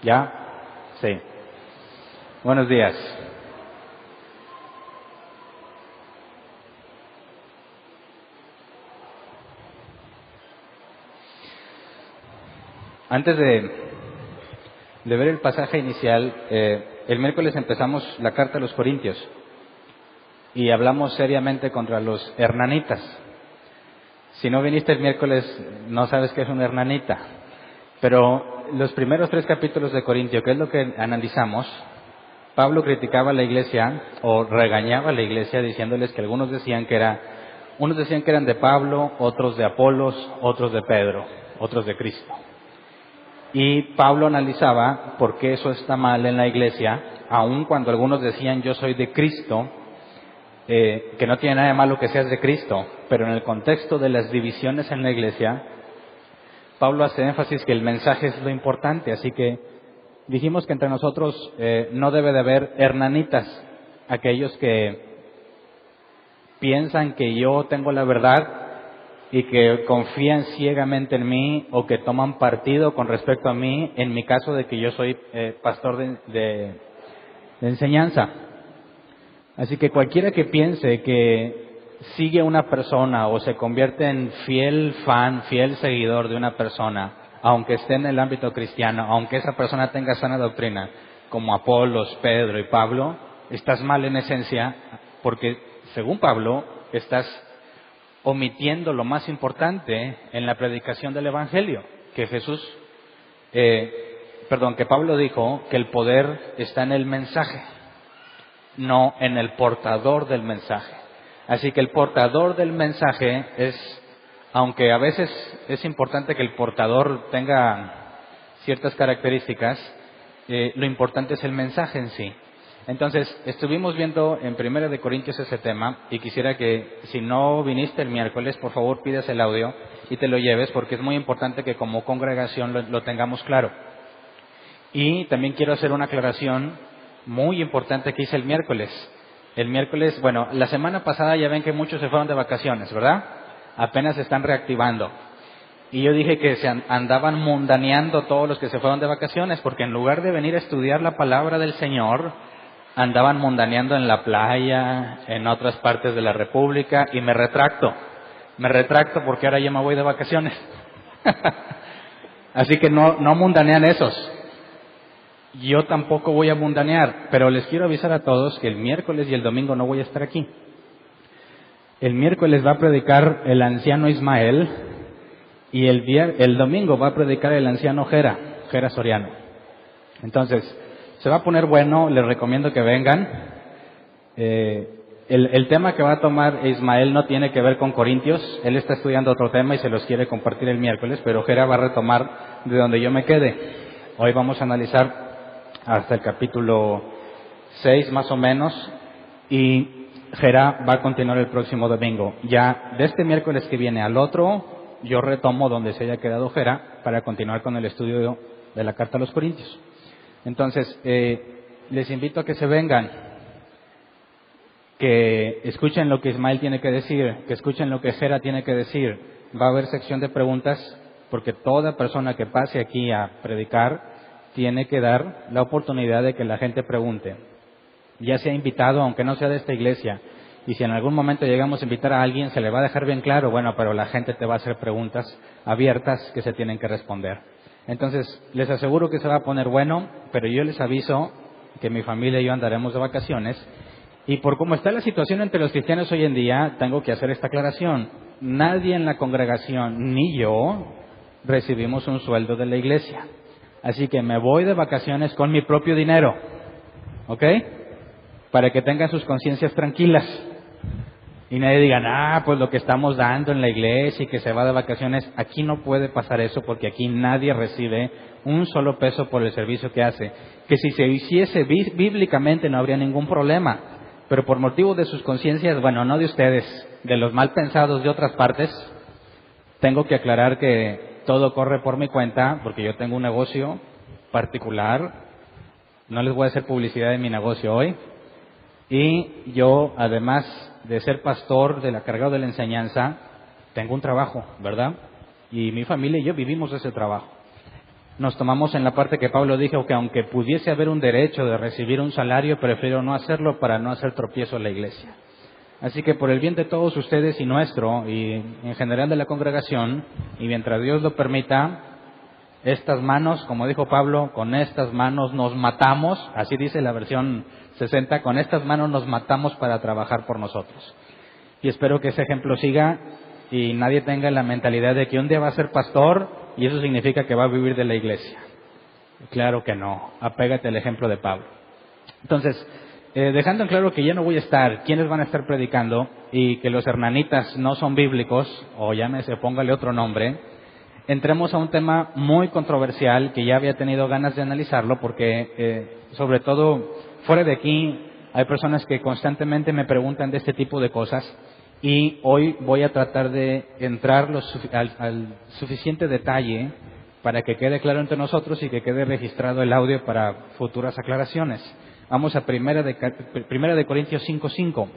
¿Ya? Sí. Buenos días. Antes de ver el pasaje inicial, el miércoles empezamos la carta a los Corintios y hablamos seriamente contra los hernanitas. Si no viniste el miércoles, no sabes qué es un hernanita. Pero los primeros 3 capítulos de Corintio, que es lo que analizamos, Pablo criticaba a la iglesia o regañaba a la iglesia diciéndoles que unos decían que eran de Pablo, otros de Apolos, otros de Pedro, otros de Cristo. Y Pablo analizaba por qué eso está mal en la iglesia, aun cuando algunos decían yo soy de Cristo, que no tiene nada de malo que seas de Cristo, pero en el contexto de las divisiones en la iglesia, Pablo hace énfasis que el mensaje es lo importante, así que dijimos que entre nosotros no debe de haber hernanitas, aquellos que piensan que yo tengo la verdad y que confían ciegamente en mí o que toman partido con respecto a mí, en mi caso de que yo soy pastor de enseñanza. Así que cualquiera que piense que sigue a una persona o se convierte en fiel fan, fiel seguidor de una persona, aunque esté en el ámbito cristiano, aunque esa persona tenga sana doctrina, como Apolos, Pedro y Pablo, estás mal en esencia, porque según Pablo estás omitiendo lo más importante en la predicación del Evangelio, que que Pablo dijo que el poder está en el mensaje, no en el portador del mensaje. Así que el portador del mensaje aunque a veces es importante que el portador tenga ciertas características, lo importante es el mensaje en sí. Entonces, estuvimos viendo en 1 de Corintios ese tema y quisiera que si no viniste el miércoles, por favor pidas el audio y te lo lleves porque es muy importante que como congregación lo tengamos claro. Y también quiero hacer una aclaración muy importante que hice el miércoles. El miércoles, la semana pasada ya ven que muchos se fueron de vacaciones, ¿verdad? Apenas se están reactivando. Y yo dije que se andaban mundaneando todos los que se fueron de vacaciones porque en lugar de venir a estudiar la palabra del Señor, andaban mundaneando en la playa, en otras partes de la República, y me retracto porque ahora ya me voy de vacaciones. Así que no mundanean esos. Yo tampoco voy a mundanear, pero les quiero avisar a todos que el miércoles y el domingo no voy a estar aquí. El miércoles va a predicar el anciano Ismael y el domingo va a predicar el anciano Gera Soriano. Entonces, se va a poner bueno, les recomiendo que vengan. El tema que va a tomar Ismael no tiene que ver con Corintios, él está estudiando otro tema y se los quiere compartir el miércoles, pero Gera va a retomar de donde yo me quede. Hoy vamos a analizar hasta el capítulo 6 más o menos y Gera va a continuar el próximo domingo. Ya de este miércoles que viene al otro, yo retomo donde se haya quedado Gera para continuar con el estudio de la carta a los Corintios. Entonces, les invito a que se vengan, que escuchen lo que Ismael tiene que decir, que escuchen lo que Gera tiene que decir. Va a haber sección de preguntas, porque toda persona que pase aquí a predicar tiene que dar la oportunidad de que la gente pregunte. Ya sea invitado, aunque no sea de esta iglesia, y si en algún momento llegamos a invitar a alguien, se le va a dejar bien claro, pero la gente te va a hacer preguntas abiertas que se tienen que responder. Entonces, les aseguro que se va a poner bueno, pero yo les aviso que mi familia y yo andaremos de vacaciones, y por cómo está la situación entre los cristianos hoy en día, tengo que hacer esta aclaración. Nadie en la congregación, ni yo, recibimos un sueldo de la iglesia. Así que me voy de vacaciones con mi propio dinero, ¿ok? Para que tengan sus conciencias tranquilas. Y nadie diga, pues lo que estamos dando en la iglesia y que se va de vacaciones. Aquí no puede pasar eso porque aquí nadie recibe un solo peso por el servicio que hace. Que si se hiciese bíblicamente no habría ningún problema. Pero por motivo de sus conciencias, no de ustedes, de los mal pensados de otras partes, tengo que aclarar que todo corre por mi cuenta porque yo tengo un negocio particular. No les voy a hacer publicidad de mi negocio hoy. Y yo, además de ser pastor de la cargado de la enseñanza, tengo un trabajo, ¿verdad? Y mi familia y yo vivimos de ese trabajo. nos tomamos en la parte que Pablo dijo que aunque pudiese haber un derecho de recibir un salario, prefiero no hacerlo para no hacer tropiezo a la iglesia. Así que por el bien de todos ustedes y nuestro, y en general de la congregación, y mientras Dios lo permita, estas manos, como dijo Pablo, con estas manos nos matamos, así dice la versión 60, con estas manos nos matamos para trabajar por nosotros. Y espero que ese ejemplo siga y nadie tenga la mentalidad de que un día va a ser pastor y eso significa que va a vivir de la iglesia. Claro que no, apégate al ejemplo de Pablo. Entonces, dejando en claro que ya no voy a estar, quiénes van a estar predicando y que los hernanitas no son bíblicos, o llámese, póngale otro nombre, entremos a un tema muy controversial que ya había tenido ganas de analizarlo porque, sobre todo fuera de aquí, hay personas que constantemente me preguntan de este tipo de cosas y hoy voy a tratar de entrar al suficiente detalle para que quede claro entre nosotros y que quede registrado el audio para futuras aclaraciones. Vamos a Primera de Corintios 5:5.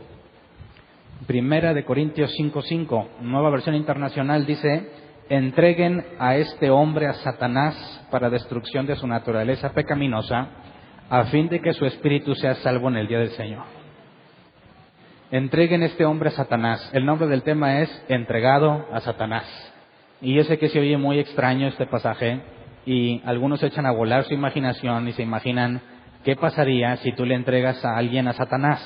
Primera de Corintios 5:5, Nueva Versión Internacional, dice: entreguen a este hombre a Satanás para destrucción de su naturaleza pecaminosa, a fin de que su espíritu sea salvo en el día del Señor. Entreguen este hombre a Satanás. El nombre del tema es entregado a Satanás. Y yo sé que se oye muy extraño este pasaje y algunos echan a volar su imaginación y se imaginan qué pasaría si tú le entregas a alguien a Satanás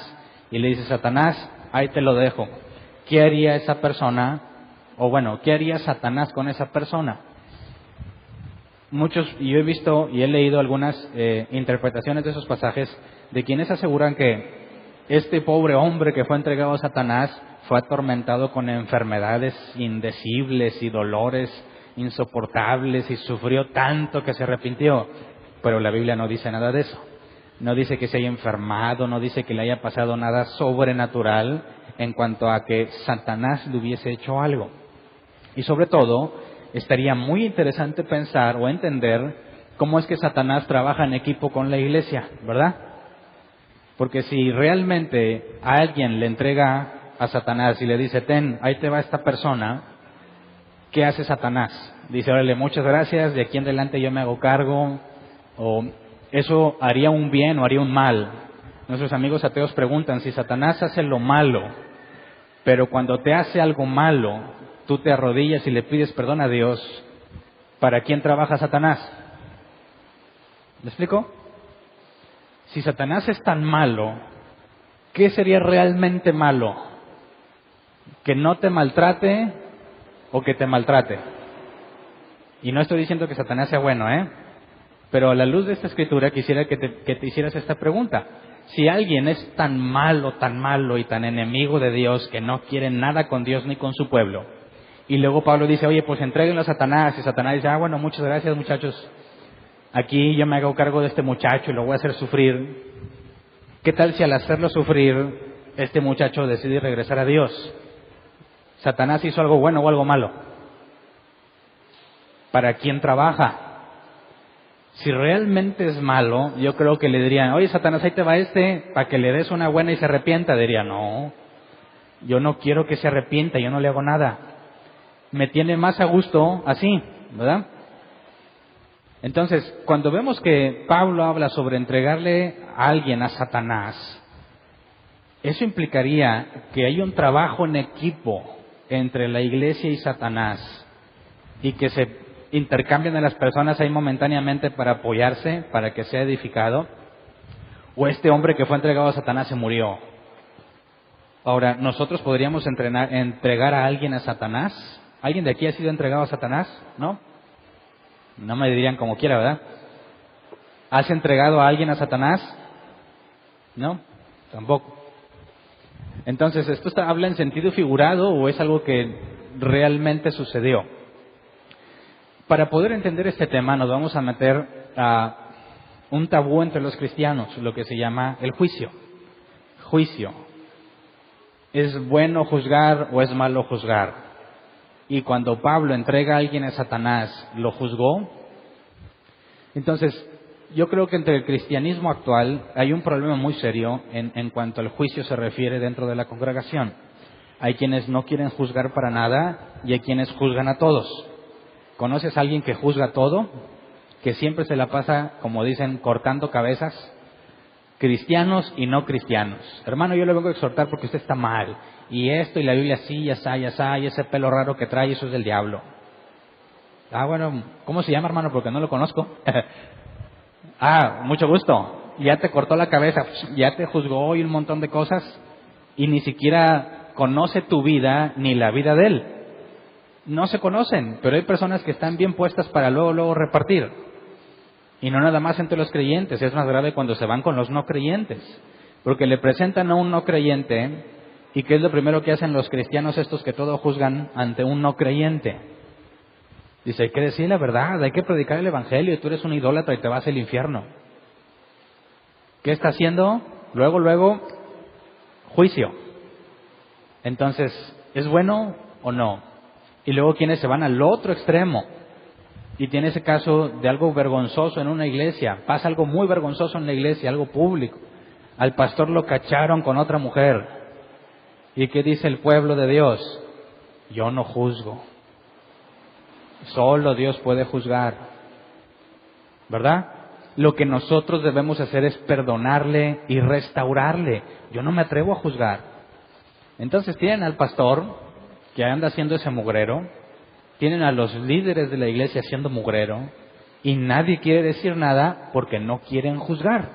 y le dices: Satanás, ahí te lo dejo. ¿Qué haría esa persona? O bueno, ¿qué haría Satanás con esa persona? Muchos, y yo he visto y he leído algunas interpretaciones de esos pasajes de quienes aseguran que este pobre hombre que fue entregado a Satanás fue atormentado con enfermedades indecibles y dolores insoportables y sufrió tanto que se arrepintió. Pero la Biblia no dice nada de eso. No dice que se haya enfermado, no dice que le haya pasado nada sobrenatural en cuanto a que Satanás le hubiese hecho algo. Y sobre todo, estaría muy interesante pensar o entender cómo es que Satanás trabaja en equipo con la iglesia, ¿verdad? Porque si realmente a alguien le entrega a Satanás y le dice: ten, ahí te va esta persona, ¿qué hace Satanás? Dice: órale, muchas gracias, de aquí en adelante yo me hago cargo. O eso haría un bien o haría un mal. Nuestros amigos ateos preguntan: si Satanás hace lo malo, pero cuando te hace algo malo, tú te arrodillas y le pides perdón a Dios, ¿para quién trabaja Satanás? ¿Me explico? Si Satanás es tan malo, ¿qué sería realmente malo? ¿Que no te maltrate o que te maltrate? Y no estoy diciendo que Satanás sea bueno, pero a la luz de esta escritura quisiera que te hicieras esta pregunta. Si alguien es tan malo y tan enemigo de Dios que no quiere nada con Dios ni con su pueblo, y luego Pablo dice: oye, pues entréguenlo a Satanás, y Satanás dice: bueno, muchas gracias, muchachos, aquí yo me hago cargo de este muchacho y lo voy a hacer sufrir. ¿Qué tal si al hacerlo sufrir, este muchacho decide regresar a Dios? ¿Satanás hizo algo bueno o algo malo? ¿Para quién trabaja? Si realmente es malo, yo creo que le dirían: oye, Satanás, ahí te va para que le des una buena y se arrepienta. Diría: no, yo no quiero que se arrepienta, yo no le hago nada. Me tiene más a gusto así, ¿verdad? Entonces, cuando vemos que Pablo habla sobre entregarle a alguien a Satanás, eso implicaría que hay un trabajo en equipo entre la iglesia y Satanás y que se intercambian a las personas ahí momentáneamente para apoyarse, para que sea edificado, o este hombre que fue entregado a Satanás se murió. Ahora, ¿nosotros podríamos entregar a alguien a Satanás? ¿Alguien de aquí ha sido entregado a Satanás? ¿No? No me dirían como quiera, ¿verdad? ¿Has entregado a alguien a Satanás? No, tampoco. Entonces, ¿esto habla en sentido figurado o es algo que realmente sucedió? Para poder entender este tema nos vamos a meter a un tabú entre los cristianos, lo que se llama el juicio. Juicio. ¿Es bueno juzgar o es malo juzgar? Y cuando Pablo entrega a alguien a Satanás, ¿lo juzgó? Entonces, yo creo que entre el cristianismo actual hay un problema muy serio en cuanto al juicio se refiere dentro de la congregación. Hay quienes no quieren juzgar para nada y hay quienes juzgan a todos. ¿Conoces a alguien que juzga todo? que siempre se la pasa, como dicen, cortando cabezas, cristianos y no cristianos. Hermano, yo le vengo a exhortar porque usted está mal. Y esto, y la Biblia así, ya está, y ese pelo raro que trae, eso es del diablo. Bueno, ¿cómo se llama, hermano? Porque no lo conozco. Mucho gusto. Ya te cortó la cabeza, ya te juzgó y un montón de cosas, y ni siquiera conoce tu vida ni la vida de él. No se conocen, pero hay personas que están bien puestas para luego repartir. Y no nada más entre los creyentes, es más grave cuando se van con los no creyentes. Porque le presentan a un no creyente, ¿y qué es lo primero que hacen los cristianos estos que todo juzgan ante un no creyente? Dice, hay que decir la verdad, hay que predicar el evangelio, y tú eres un idólatra y te vas al infierno. ¿Qué está haciendo? Luego, juicio. Entonces, ¿es bueno o no? Y luego quienes se van al otro extremo. Y tiene ese caso de algo vergonzoso en una iglesia. Pasa algo muy vergonzoso en la iglesia, algo público. Al pastor lo cacharon con otra mujer. ¿Y qué dice el pueblo de Dios? Yo no juzgo. Solo Dios puede juzgar. ¿Verdad? Lo que nosotros debemos hacer es perdonarle y restaurarle. Yo no me atrevo a juzgar. Entonces tienen al pastor que anda haciendo ese mugrero, tienen a los líderes de la iglesia haciendo mugrero, y nadie quiere decir nada porque no quieren juzgar.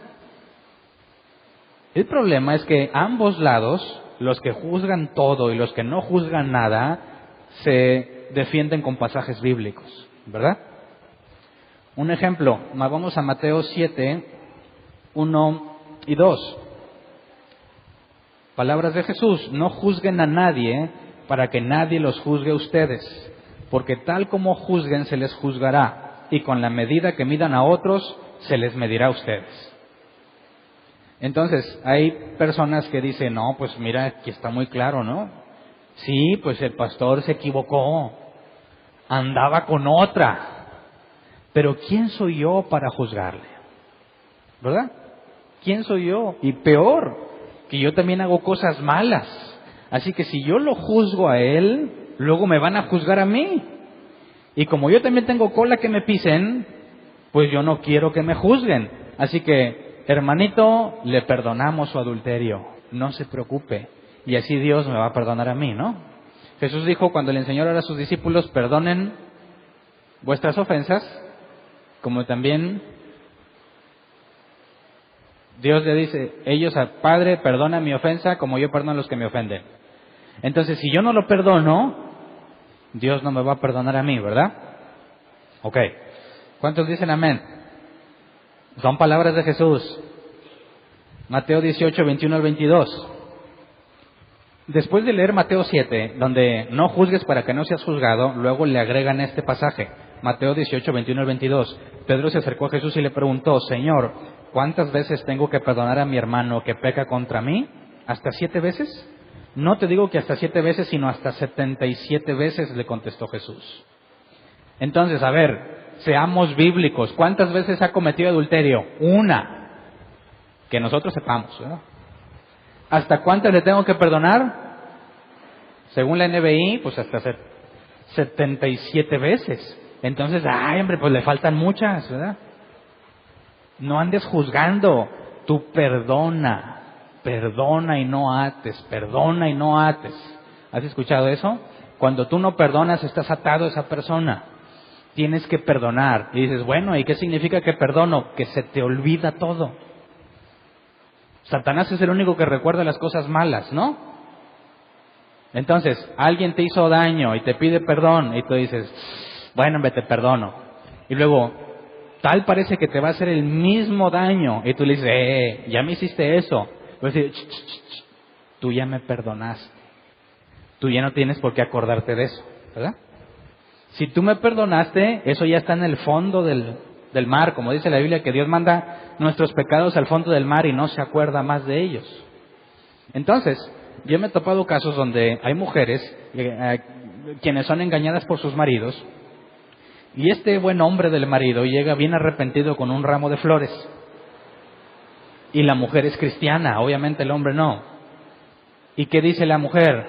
El problema es que ambos lados, los que juzgan todo y los que no juzgan nada, se defienden con pasajes bíblicos, ¿verdad? Un ejemplo, vamos a Mateo 7, 1 y 2. Palabras de Jesús: no juzguen a nadie para que nadie los juzgue a ustedes, porque tal como juzguen se les juzgará, y con la medida que midan a otros se les medirá a ustedes. Entonces, hay personas que dicen, no, pues mira, aquí está muy claro, ¿no? Sí, pues el pastor se equivocó, andaba con otra, pero ¿quién soy yo para juzgarle? ¿Verdad? ¿Quién soy yo? Y peor, que yo también hago cosas malas. Así que si yo lo juzgo a él, luego me van a juzgar a mí. Y como yo también tengo cola que me pisen, pues yo no quiero que me juzguen. Así que, hermanito, le perdonamos su adulterio, no se preocupe. Y así Dios me va a perdonar a mí, ¿no? Jesús dijo cuando le enseñó a sus discípulos, perdonen vuestras ofensas, como también Dios le dice, ellos al Padre, perdona mi ofensa como yo perdono a los que me ofenden. Entonces, si yo no lo perdono, Dios no me va a perdonar a mí, ¿verdad? Ok. ¿Cuántos dicen amén? Son palabras de Jesús. Mateo 18, 21 al 22. Después de leer Mateo 7, donde no juzgues para que no seas juzgado, luego le agregan este pasaje. Mateo 18, 21 al 22. Pedro se acercó a Jesús y le preguntó, Señor, ¿cuántas veces tengo que perdonar a mi hermano que peca contra mí? ¿Hasta 7 veces? No te digo que hasta 7 veces, sino hasta 77 veces, le contestó Jesús. Entonces, a ver, seamos bíblicos. ¿Cuántas veces ha cometido adulterio? 1. Que nosotros sepamos, ¿verdad? ¿Hasta cuántas le tengo que perdonar? Según la NBI, pues hasta 77 veces. Entonces, pues le faltan muchas, ¿verdad? No andes juzgando. Tú perdona y no ates, perdona y no ates. ¿Has escuchado eso? Cuando tú no perdonas, estás atado a esa persona. Tienes que perdonar. Y dices, bueno, ¿y qué significa que perdono? Que se te olvida todo. Satanás es el único que recuerda las cosas malas, ¿no? Entonces, alguien te hizo daño y te pide perdón y tú dices, bueno, hombre, te perdono. Y luego, tal parece que te va a hacer el mismo daño y tú le dices, ya me hiciste eso. Pues decir, tú ya me perdonaste. Tú ya no tienes por qué acordarte de eso, ¿verdad? Si tú me perdonaste, eso ya está en el fondo del mar, como dice la Biblia, que Dios manda nuestros pecados al fondo del mar y no se acuerda más de ellos. Entonces, yo me he topado casos donde hay mujeres quienes son engañadas por sus maridos, y este buen hombre del marido llega bien arrepentido con un ramo de flores, y la mujer es cristiana, obviamente el hombre no. ¿Y qué dice la mujer?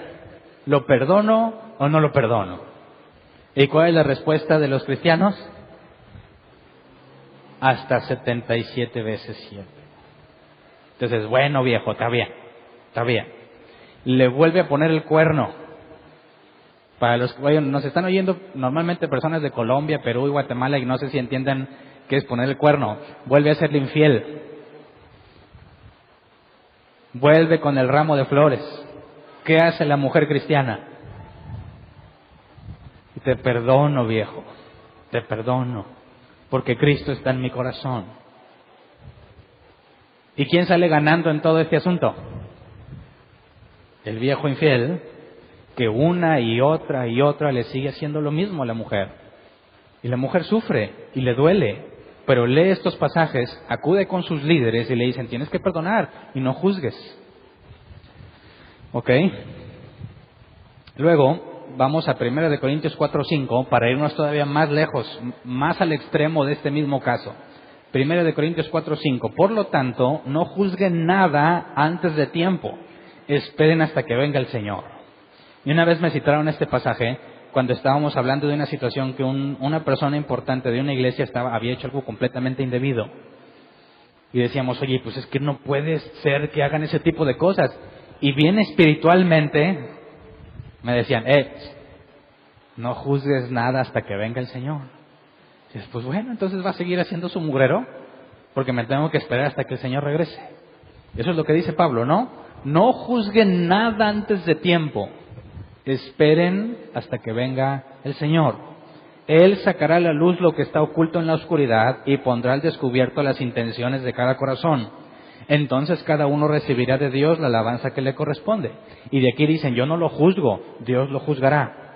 ¿Lo perdono o no lo perdono? ¿Y cuál es la respuesta de los cristianos? hasta 77 veces 7. Entonces, bueno, viejo, está bien. Le vuelve a poner el cuerno. Para los que nos están oyendo normalmente personas de Colombia, Perú y Guatemala, y no sé si entiendan qué es poner el cuerno. Vuelve a serle infiel. Vuelve con el ramo de flores. ¿Qué hace la mujer cristiana? Te perdono, viejo, te perdono, porque Cristo está en mi corazón. ¿Y quién sale ganando en todo este asunto? El viejo infiel, que una y otra le sigue haciendo lo mismo a la mujer. Y la mujer sufre y le duele, pero lee estos pasajes, acude con sus líderes y le dicen, tienes que perdonar y no juzgues. ¿Ok? Luego vamos a 1 Corintios 4:5 para irnos todavía más lejos, más al extremo de este mismo caso. 1 Corintios 4:5. Por lo tanto, no juzguen nada antes de tiempo. Esperen hasta que venga el Señor. Y una vez me citaron este pasaje cuando estábamos hablando de una situación que una persona importante de una iglesia había hecho algo completamente indebido. Y decíamos, oye, pues es que no puede ser que hagan ese tipo de cosas. Y bien espiritualmente me decían, no juzgues nada hasta que venga el Señor. Y dices, pues bueno, entonces va a seguir haciendo su mugrero, porque me tengo que esperar hasta que el Señor regrese. Eso es lo que dice Pablo, ¿no? No juzguen nada antes de tiempo. Esperen hasta que venga el Señor. Él sacará a la luz lo que está oculto en la oscuridad y pondrá al descubierto las intenciones de cada corazón. Entonces cada uno recibirá de Dios la alabanza que le corresponde. Y de aquí dicen, yo no lo juzgo, Dios lo juzgará.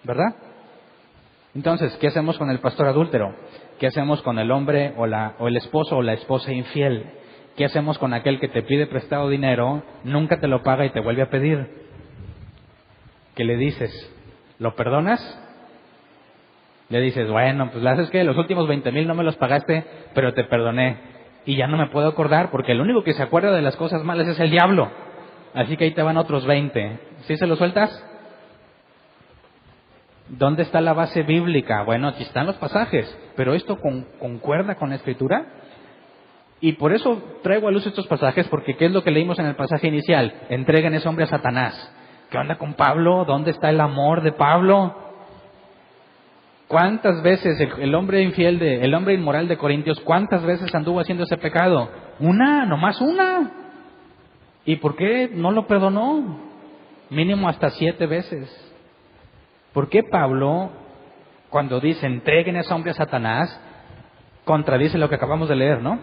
¿Verdad? Entonces, ¿qué hacemos con el pastor adúltero? ¿Qué hacemos con el hombre o el esposo o la esposa infiel? ¿Qué hacemos con aquel que te pide prestado dinero, nunca te lo paga y te vuelve a pedir? ¿Qué le dices? ¿Lo perdonas? Le dices, bueno, pues ¿sabes qué? Los últimos 20,000 no me los pagaste, pero te perdoné. Y ya no me puedo acordar, porque el único que se acuerda de las cosas malas es el diablo. Así que ahí te van otros 20. ¿Sí se los sueltas? ¿Dónde está la base bíblica? Bueno, aquí están los pasajes, pero ¿esto concuerda con la Escritura? Y por eso traigo a luz estos pasajes, porque ¿qué es lo que leímos en el pasaje inicial? Entreguen ese hombre a Satanás. ¿Qué onda con Pablo? ¿Dónde está el amor de Pablo? ¿Cuántas veces el hombre infiel, el hombre inmoral de Corintios, cuántas veces anduvo haciendo ese pecado? Una, nomás una. ¿Y por qué no lo perdonó? Mínimo hasta 7 veces. ¿Por qué Pablo, cuando dice entreguen a ese hombre a Satanás, contradice lo que acabamos de leer, ¿no?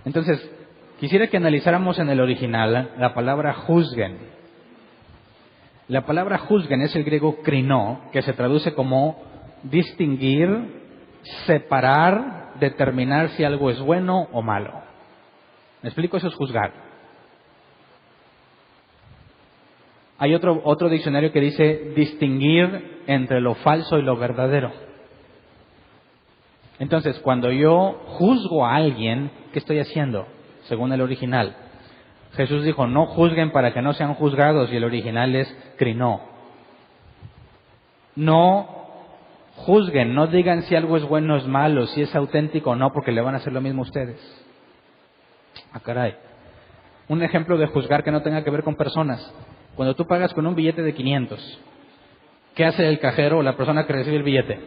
Entonces, quisiera que analizáramos en el original la palabra juzguen. La palabra juzguen es el griego krinó, que se traduce como distinguir, separar, determinar si algo es bueno o malo. ¿Me explico? Eso es juzgar. Hay otro diccionario que dice distinguir entre lo falso y lo verdadero. Entonces, cuando yo juzgo a alguien, ¿qué estoy haciendo? Según el original. Jesús dijo, no juzguen para que no sean juzgados, y el original es krinó. No juzguen, no digan si algo es bueno o es malo, si es auténtico o no, porque le van a hacer lo mismo a ustedes. Ah, caray. Un ejemplo de juzgar que no tenga que ver con personas. Cuando tú pagas con un billete de 500, ¿qué hace el cajero o la persona que recibe el billete?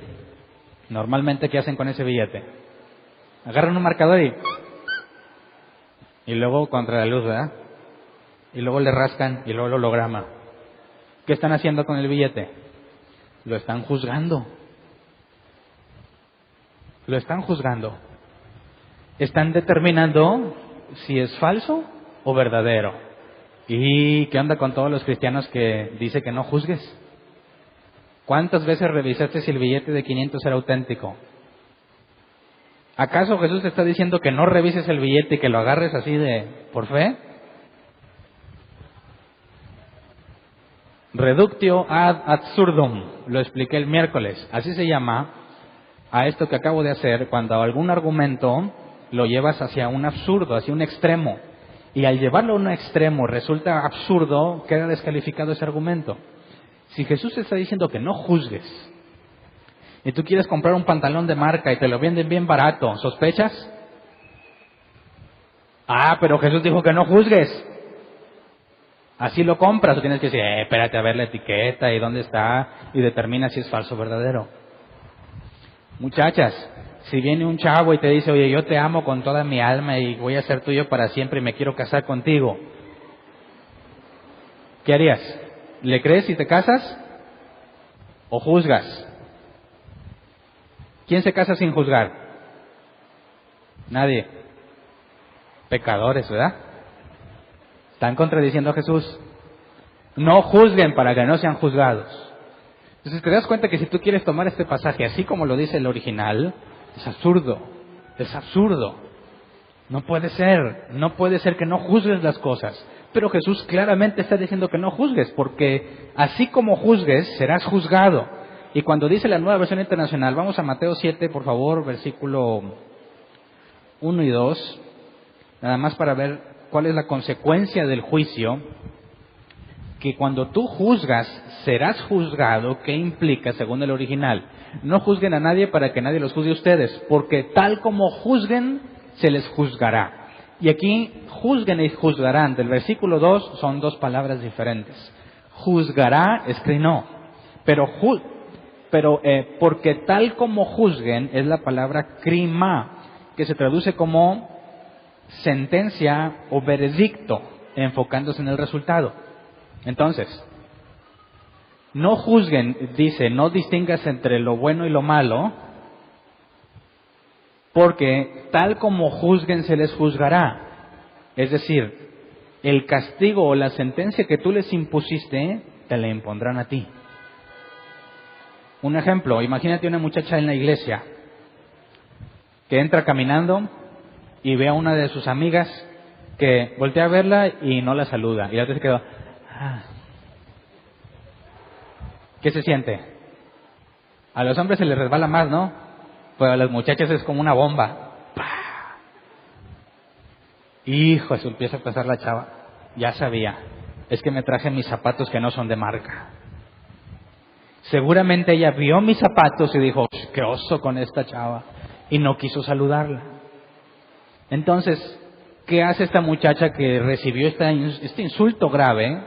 Normalmente, ¿qué hacen con ese billete? Agarran un marcador y luego contra la luz, ¿verdad? Y luego le rascan y luego el holograma. ¿Qué están haciendo con el billete? Lo están juzgando. Lo están juzgando. Están determinando si es falso o verdadero. ¿Y qué onda con todos los cristianos que dice que no juzgues? ¿Cuántas veces revisaste si el billete de 500 era auténtico? ¿Acaso Jesús te está diciendo que no revises el billete y que lo agarres así por fe? Reductio ad absurdum, lo expliqué el miércoles. Así se llama a esto que acabo de hacer cuando algún argumento lo llevas hacia un absurdo, hacia un extremo. Y al llevarlo a un extremo resulta absurdo, queda descalificado ese argumento. Si Jesús te está diciendo que no juzgues, Y tú quieres comprar un pantalón de marca y te lo venden bien barato, ¿sospechas? Ah, pero Jesús dijo que no juzgues. Así lo compras, o tienes que decir, espérate a ver la etiqueta y dónde está, y determina si es falso o verdadero. Muchachas, si viene un chavo y te dice, oye, yo te amo con toda mi alma y voy a ser tuyo para siempre y me quiero casar contigo, ¿qué harías? ¿Le crees si te casas? ¿O juzgas? ¿Quién se casa sin juzgar? Nadie. Pecadores, ¿verdad? Están contradiciendo a Jesús. No juzguen para que no sean juzgados. Entonces te das cuenta que si tú quieres tomar este pasaje así como lo dice el original, es absurdo. Es absurdo. No puede ser que no juzgues las cosas. Pero Jesús claramente está diciendo que no juzgues, porque así como juzgues, serás juzgado. Y cuando dice la Nueva Versión Internacional, vamos a Mateo 7, por favor, versículo 1 y 2, nada más para ver cuál es la consecuencia del juicio, que cuando tú juzgas, serás juzgado. ¿Qué implica según el original? No juzguen a nadie para que nadie los juzgue a ustedes, porque tal como juzguen, se les juzgará. Y aquí, juzguen y juzgarán, del versículo 2, son dos palabras diferentes. Juzgará es crino, pero porque tal como juzguen es la palabra crima, que se traduce como sentencia o veredicto, enfocándose en el resultado. Entonces, no juzguen, dice, no distingas entre lo bueno y lo malo, porque tal como juzguen se les juzgará. Es decir, el castigo o la sentencia que tú les impusiste, te la impondrán a ti. Un ejemplo, imagínate una muchacha en la iglesia que entra caminando y ve a una de sus amigas que voltea a verla y no la saluda. Y la otra se quedó, ¿qué se siente? A los hombres se les resbala más, ¿no? Pero a las muchachas es como una bomba. ¡Pah! Hijo, eso empieza a pasar la chava. Ya sabía, es que me traje mis zapatos que no son de marca. Seguramente ella vio mis zapatos y dijo, qué oso con esta chava, y no quiso saludarla. Entonces, ¿qué hace esta muchacha que recibió este insulto grave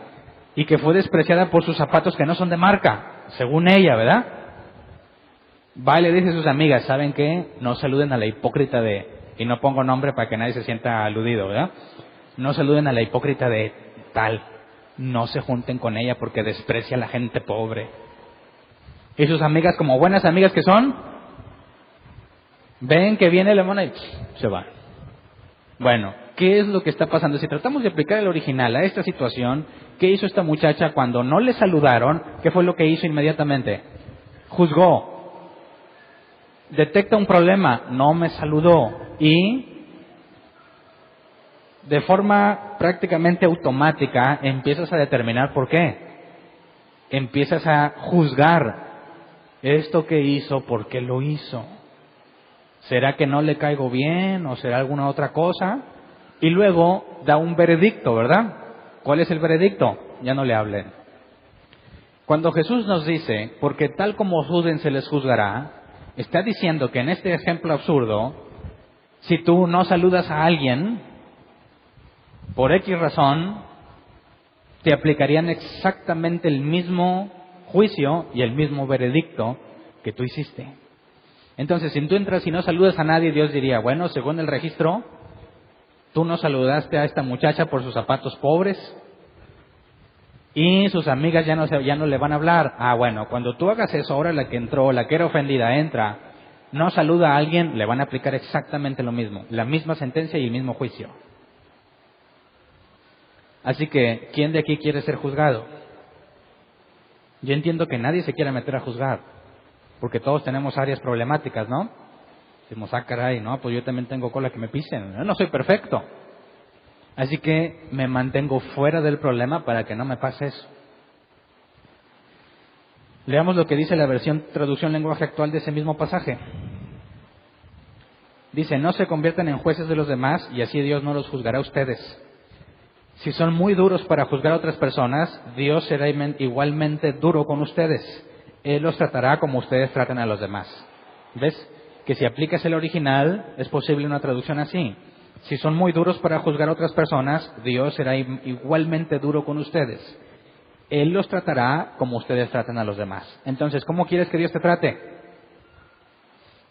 y que fue despreciada por sus zapatos que no son de marca, según ella, ¿verdad? Va y le dice a sus amigas, ¿saben qué? No saluden a la hipócrita de, y no pongo nombre para que nadie se sienta aludido, ¿verdad? No saluden a la hipócrita de tal, no se junten con ella porque desprecia a la gente pobre. Y sus amigas, como buenas amigas que son, ven que viene la mona y se van. Bueno, ¿qué es lo que está pasando? Si tratamos de aplicar el original a esta situación, ¿qué hizo esta muchacha cuando no le saludaron? ¿Qué fue lo que hizo inmediatamente? Juzgó. Detecta un problema, no me saludó. Y de forma prácticamente automática empiezas a determinar por qué. Empiezas a juzgar esto que hizo, por qué lo hizo. ¿Será que no le caigo bien o será alguna otra cosa? Y luego da un veredicto, ¿verdad? ¿Cuál es el veredicto? Ya no le hablen. Cuando Jesús nos dice, porque tal como juzguen se les juzgará, está diciendo que en este ejemplo absurdo, si tú no saludas a alguien, por X razón, te aplicarían exactamente el mismo juicio y el mismo veredicto que tú hiciste. Entonces, si tú entras y no saludas a nadie, Dios diría, bueno, según el registro, tú no saludaste a esta muchacha por sus zapatos pobres y sus amigas ya no le van a hablar. Ah, bueno, cuando tú hagas eso, ahora la que entró, la que era ofendida, entra, no saluda a alguien, le van a aplicar exactamente lo mismo, la misma sentencia y el mismo juicio. Así que, ¿quién de aquí quiere ser juzgado? Yo entiendo que nadie se quiera meter a juzgar, porque todos tenemos áreas problemáticas, ¿no? Decimos, caray, no, pues yo también tengo cola que me pisen, no soy perfecto. Así que me mantengo fuera del problema para que no me pase eso. Leamos lo que dice la versión traducción lenguaje actual de ese mismo pasaje. Dice, no se conviertan en jueces de los demás y así Dios no los juzgará a ustedes. Si son muy duros para juzgar a otras personas, Dios será igualmente duro con ustedes. Él los tratará como ustedes tratan a los demás. ¿Ves? Que si aplicas el original, es posible una traducción así. Si son muy duros para juzgar a otras personas, Dios será igualmente duro con ustedes. Él los tratará como ustedes tratan a los demás. Entonces, ¿cómo quieres que Dios te trate?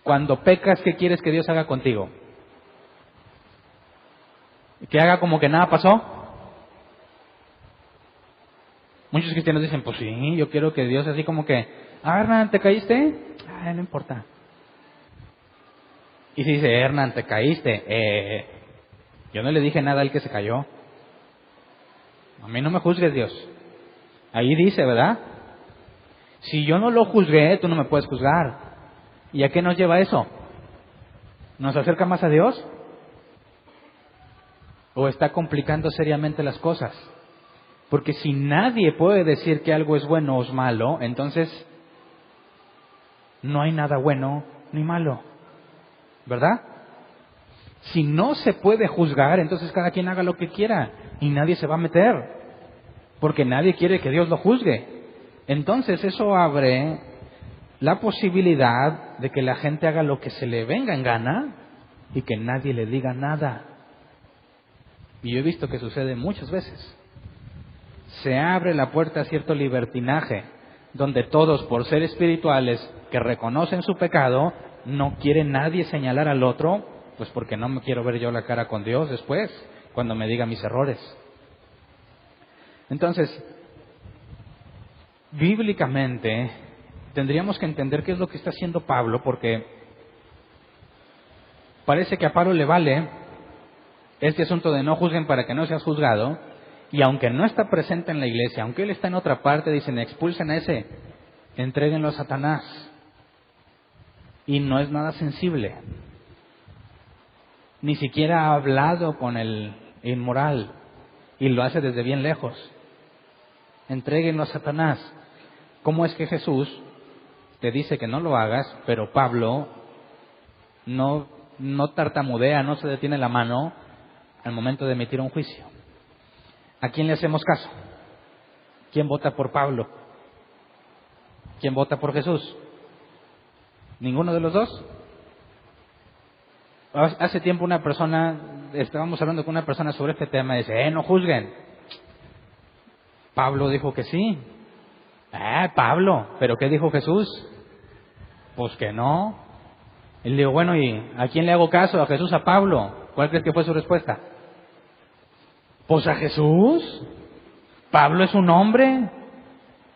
Cuando pecas, ¿qué quieres que Dios haga contigo? ¿Que haga como que nada pasó? Muchos cristianos dicen, pues sí, yo quiero que Dios así como que, Hernán, ¿te caíste? No importa. Y si dice, Hernán, ¿te caíste? Yo no le dije nada al que se cayó. A mí no me juzgues, Dios. Ahí dice, ¿verdad? Si yo no lo juzgué, tú no me puedes juzgar. ¿Y a qué nos lleva eso? ¿Nos acerca más a Dios? ¿O está complicando seriamente las cosas? Porque si nadie puede decir que algo es bueno o es malo, entonces no hay nada bueno ni malo, ¿verdad? Si no se puede juzgar, entonces cada quien haga lo que quiera y nadie se va a meter, porque nadie quiere que Dios lo juzgue. Entonces eso abre la posibilidad de que la gente haga lo que se le venga en gana y que nadie le diga nada. Y yo he visto que sucede muchas veces. Se abre la puerta a cierto libertinaje, donde todos, por ser espirituales, que reconocen su pecado, no quiere nadie señalar al otro, pues porque no me quiero ver yo la cara con Dios después, cuando me diga mis errores. Entonces, bíblicamente, tendríamos que entender qué es lo que está haciendo Pablo, porque parece que a Pablo le vale este asunto de no juzguen para que no seas juzgado, y aunque no está presente en la iglesia, aunque él está en otra parte, dicen, expulsen a ese, entréguenlo a Satanás. Y no es nada sensible. Ni siquiera ha hablado con el inmoral, y lo hace desde bien lejos. Entréguenlo a Satanás. ¿Cómo es que Jesús te dice que no lo hagas, pero Pablo no tartamudea, no se detiene la mano al momento de emitir un juicio? ¿A quién le hacemos caso? ¿Quién vota por Pablo? ¿Quién vota por Jesús? ¿Ninguno de los dos? Hace tiempo estábamos hablando con una persona sobre este tema y dice, no juzguen. Pablo dijo que sí. Pablo, ¿pero qué dijo Jesús? Pues que no. Y le digo, bueno, ¿y a quién le hago caso? ¿A Jesús, a Pablo? ¿Cuál crees que fue su respuesta? Pues a Jesús. Pablo es un hombre.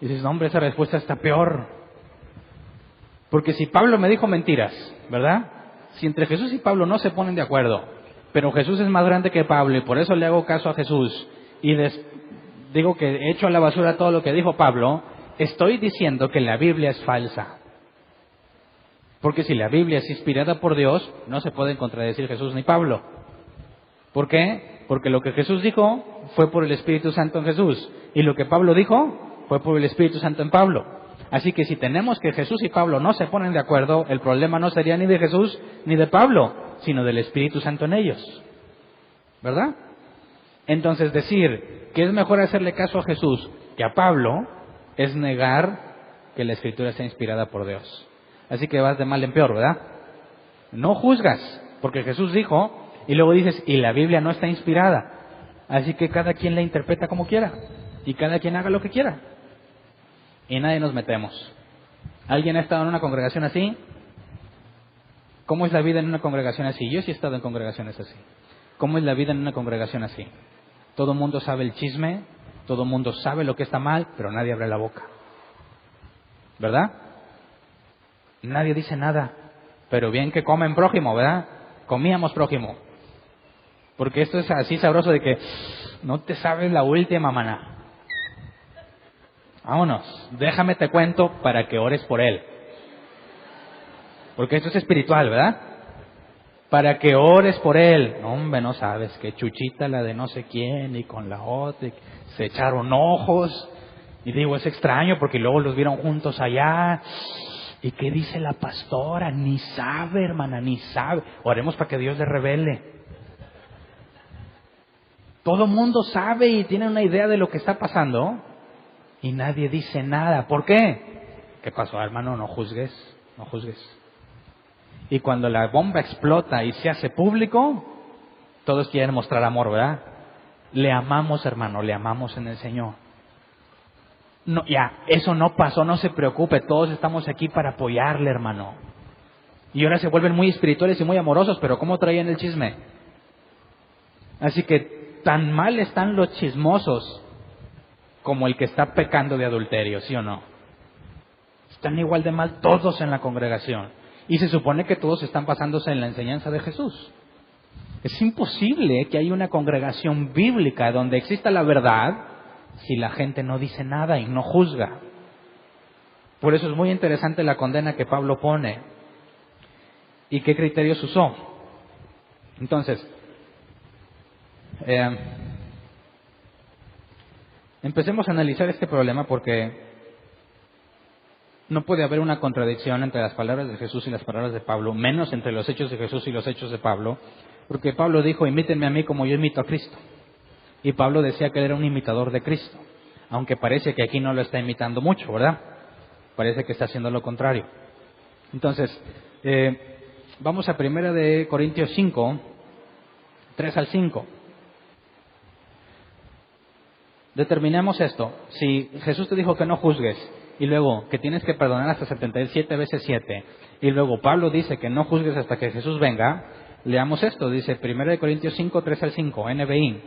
Y dices, no, hombre, esa respuesta está peor. Porque si Pablo me dijo mentiras, ¿verdad? Si entre Jesús y Pablo no se ponen de acuerdo, pero Jesús es más grande que Pablo y por eso le hago caso a Jesús y digo que echo a la basura todo lo que dijo Pablo, estoy diciendo que la Biblia es falsa. Porque si la Biblia es inspirada por Dios, no se pueden contradecir Jesús ni Pablo. ¿Por qué? Porque lo que Jesús dijo fue por el Espíritu Santo en Jesús. Y lo que Pablo dijo fue por el Espíritu Santo en Pablo. Así que si tenemos que Jesús y Pablo no se ponen de acuerdo, el problema no sería ni de Jesús ni de Pablo, sino del Espíritu Santo en ellos. ¿Verdad? Entonces decir que es mejor hacerle caso a Jesús que a Pablo es negar que la Escritura sea inspirada por Dios. Así que vas de mal en peor, ¿verdad? No juzgas, porque Jesús dijo, y luego dices, y la Biblia no está inspirada. Así que cada quien la interpreta como quiera, y cada quien haga lo que quiera. Y nadie nos metemos. ¿Alguien ha estado en una congregación así? ¿Cómo es la vida en una congregación así? Yo sí he estado en congregaciones así. ¿Cómo es la vida en una congregación así? Todo el mundo sabe el chisme, todo el mundo sabe lo que está mal, pero nadie abre la boca. ¿Verdad? Nadie dice nada. Pero bien que comen prójimo, ¿verdad? Comíamos prójimo. Porque esto es así sabroso de que no te sabes la última, maná. Vámonos, déjame te cuento para que ores por él. Porque esto es espiritual, ¿verdad? Para que ores por él. No, hombre, no sabes, que Chuchita la de no sé quién y con la otra, se echaron ojos. Y digo, es extraño porque luego los vieron juntos allá. ¿Y qué dice la pastora? Ni sabe, hermana, ni sabe. Oremos para que Dios le revele. Todo el mundo sabe y tiene una idea de lo que está pasando. Y nadie dice nada. ¿Por qué? ¿qué pasó, hermano? No juzgues, no juzgues. Y cuando la bomba explota y se hace público, todos quieren mostrar amor, ¿verdad? Le amamos, hermano, le amamos en el Señor. No, ya, eso no pasó, no se preocupe, todos estamos aquí para apoyarle, hermano. Y ahora se vuelven muy espirituales y muy amorosos, pero ¿cómo traían el chisme? Así que tan mal están los chismosos como el que está pecando de adulterio, ¿sí o no? Están igual de mal todos en la congregación. Y se supone que todos están basándose en la enseñanza de Jesús. Es imposible que haya una congregación bíblica donde exista la verdad si la gente no dice nada y no juzga. Por eso es muy interesante la condena que Pablo pone. ¿Y qué criterios usó? Entonces, empecemos a analizar este problema porque no puede haber una contradicción entre las palabras de Jesús y las palabras de Pablo, menos entre los hechos de Jesús y los hechos de Pablo, porque Pablo dijo, imítenme a mí como yo imito a Cristo. Y Pablo decía que él era un imitador de Cristo, aunque parece que aquí no lo está imitando mucho, ¿verdad? Parece que está haciendo lo contrario. Entonces, vamos a 1 de Corintios 5, 3 al 5. Determinemos esto. Si Jesús te dijo que no juzgues, y luego que tienes que perdonar hasta 77 veces 7, y luego Pablo dice que no juzgues hasta que Jesús venga, leamos esto. Dice 1 de Corintios 5, 3 al 5, NBI.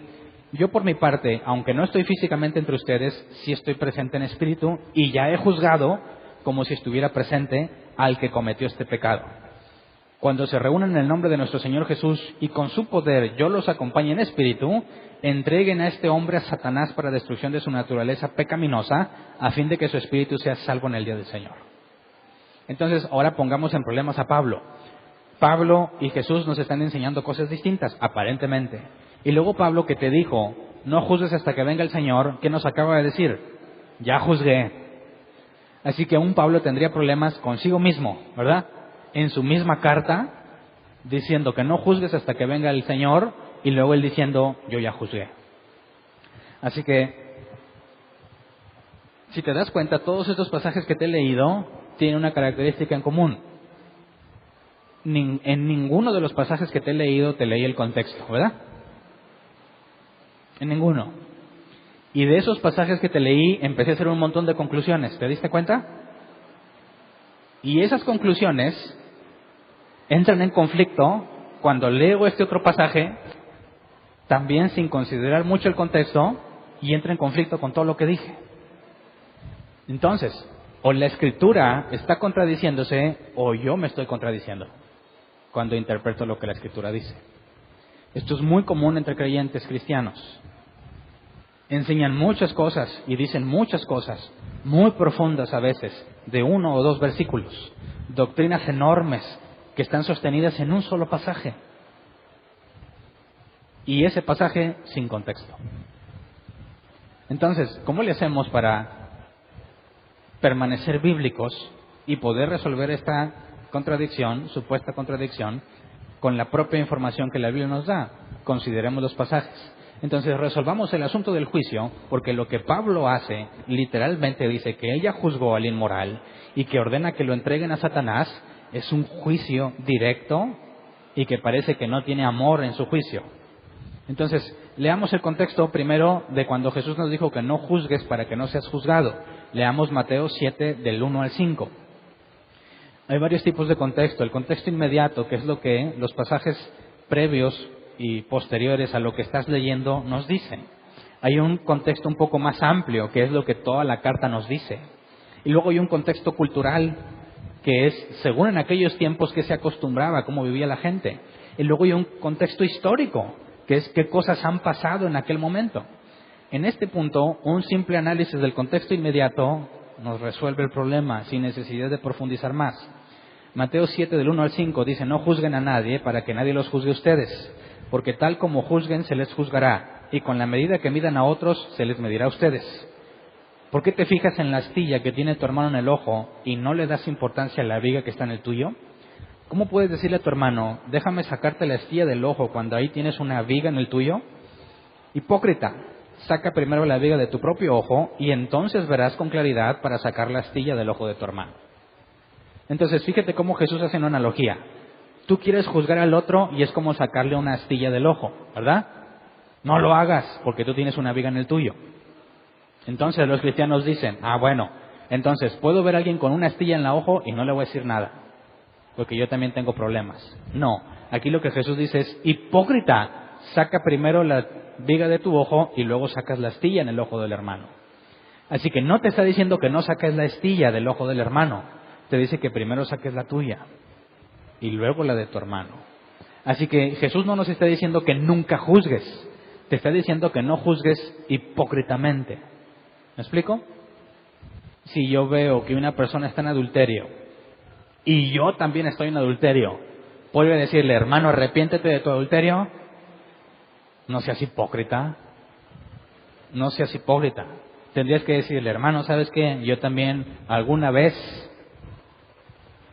Yo por mi parte, aunque no estoy físicamente entre ustedes, sí estoy presente en espíritu, y ya he juzgado como si estuviera presente al que cometió este pecado. Cuando se reúnan en el nombre de nuestro Señor Jesús y con su poder yo los acompañe en espíritu, entreguen a este hombre a Satanás para destrucción de su naturaleza pecaminosa, a fin de que su espíritu sea salvo en el día del Señor. Entonces, ahora pongamos en problemas a Pablo. Pablo y Jesús nos están enseñando cosas distintas, aparentemente. Y luego Pablo, que te dijo, no juzgues hasta que venga el Señor, ¿qué nos acaba de decir? Ya juzgué. Así que un Pablo tendría problemas consigo mismo, ¿verdad? En su misma carta, diciendo que no juzgues hasta que venga el Señor, y luego él diciendo, yo ya juzgué. Así que, si te das cuenta, todos estos pasajes que te he leído tienen una característica en común. En ninguno de los pasajes que te he leído te leí el contexto, ¿verdad? En ninguno. Y de esos pasajes que te leí empecé a hacer un montón de conclusiones, ¿te diste cuenta? Y esas conclusiones entran en conflicto cuando leo este otro pasaje, también sin considerar mucho el contexto, y entra en conflicto con todo lo que dije. Entonces, o la Escritura está contradiciéndose, o yo me estoy contradiciendo cuando interpreto lo que la Escritura dice. Esto es muy común entre creyentes cristianos. Enseñan muchas cosas y dicen muchas cosas, muy profundas a veces, de 1 o 2 versículos. Doctrinas enormes que están sostenidas en un solo pasaje. Y ese pasaje sin contexto. Entonces, ¿cómo le hacemos para permanecer bíblicos y poder resolver esta contradicción, supuesta contradicción, con la propia información que la Biblia nos da? Consideremos los pasajes. Entonces resolvamos el asunto del juicio, porque lo que Pablo hace, literalmente dice que ella juzgó al inmoral y que ordena que lo entreguen a Satanás, es un juicio directo y que parece que no tiene amor en su juicio. Entonces, leamos el contexto primero de cuando Jesús nos dijo que no juzgues para que no seas juzgado. Leamos Mateo 7 del 1 al 5. Hay varios tipos de contexto. El contexto inmediato, que es lo que los pasajes previos y posteriores a lo que estás leyendo nos dicen. Hay un contexto un poco más amplio, que es lo que toda la carta nos dice. Y luego hay un contexto cultural, que es según en aquellos tiempos que se acostumbraba, cómo vivía la gente. Y luego hay un contexto histórico, que es qué cosas han pasado en aquel momento. En este punto, un simple análisis del contexto inmediato nos resuelve el problema, sin necesidad de profundizar más. Mateo 7 del 1 al 5 dice, no juzguen a nadie para que nadie los juzgue a ustedes, porque tal como juzguen se les juzgará, y con la medida que midan a otros se les medirá a ustedes. ¿Por qué te fijas en la astilla que tiene tu hermano en el ojo y no le das importancia a la viga que está en el tuyo? ¿Cómo puedes decirle a tu hermano, déjame sacarte la astilla del ojo cuando ahí tienes una viga en el tuyo? Hipócrita, saca primero la viga de tu propio ojo y entonces verás con claridad para sacar la astilla del ojo de tu hermano. Entonces, fíjate cómo Jesús hace una analogía. Tú quieres juzgar al otro y es como sacarle una astilla del ojo, ¿verdad? No lo hagas porque tú tienes una viga en el tuyo. Entonces los cristianos dicen, bueno, entonces puedo ver a alguien con una astilla en el ojo y no le voy a decir nada, porque yo también tengo problemas. No, aquí lo que Jesús dice es, hipócrita, saca primero la viga de tu ojo y luego sacas la astilla en el ojo del hermano. Así que no te está diciendo que no saques la astilla del ojo del hermano, te dice que primero saques la tuya y luego la de tu hermano. Así que Jesús no nos está diciendo que nunca juzgues, te está diciendo que no juzgues hipócritamente. ¿Me explico? Si yo veo que una persona está en adulterio y yo también estoy en adulterio, ¿puedo decirle, hermano, arrepiéntete de tu adulterio? No seas hipócrita. No seas hipócrita. Tendrías que decirle, hermano, ¿sabes qué? Yo también alguna vez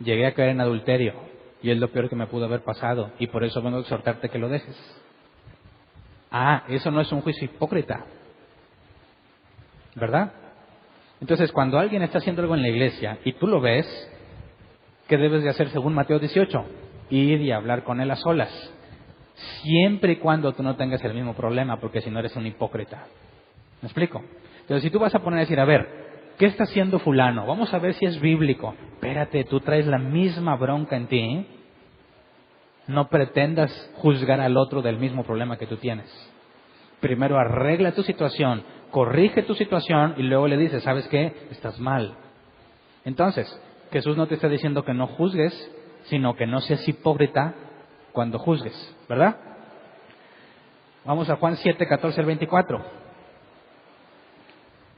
llegué a caer en adulterio y es lo peor que me pudo haber pasado y por eso vengo a exhortarte que lo dejes. Eso no es un juicio hipócrita, ¿verdad? Entonces, cuando alguien está haciendo algo en la iglesia y tú lo ves, ¿qué debes de hacer según Mateo 18? Ir y hablar con él a solas. Siempre y cuando tú no tengas el mismo problema, porque si no eres un hipócrita. ¿Me explico? Entonces, si tú vas a poner a decir, a ver, ¿qué está haciendo fulano? Vamos a ver si es bíblico. Espérate, tú traes la misma bronca en ti. No pretendas juzgar al otro del mismo problema que tú tienes. Primero arregla tu situación, corrige tu situación y luego le dices, ¿sabes qué? Estás mal. Entonces, Jesús no te está diciendo que no juzgues, sino que no seas hipócrita cuando juzgues, ¿verdad? Vamos a Juan 7, 14 al 24.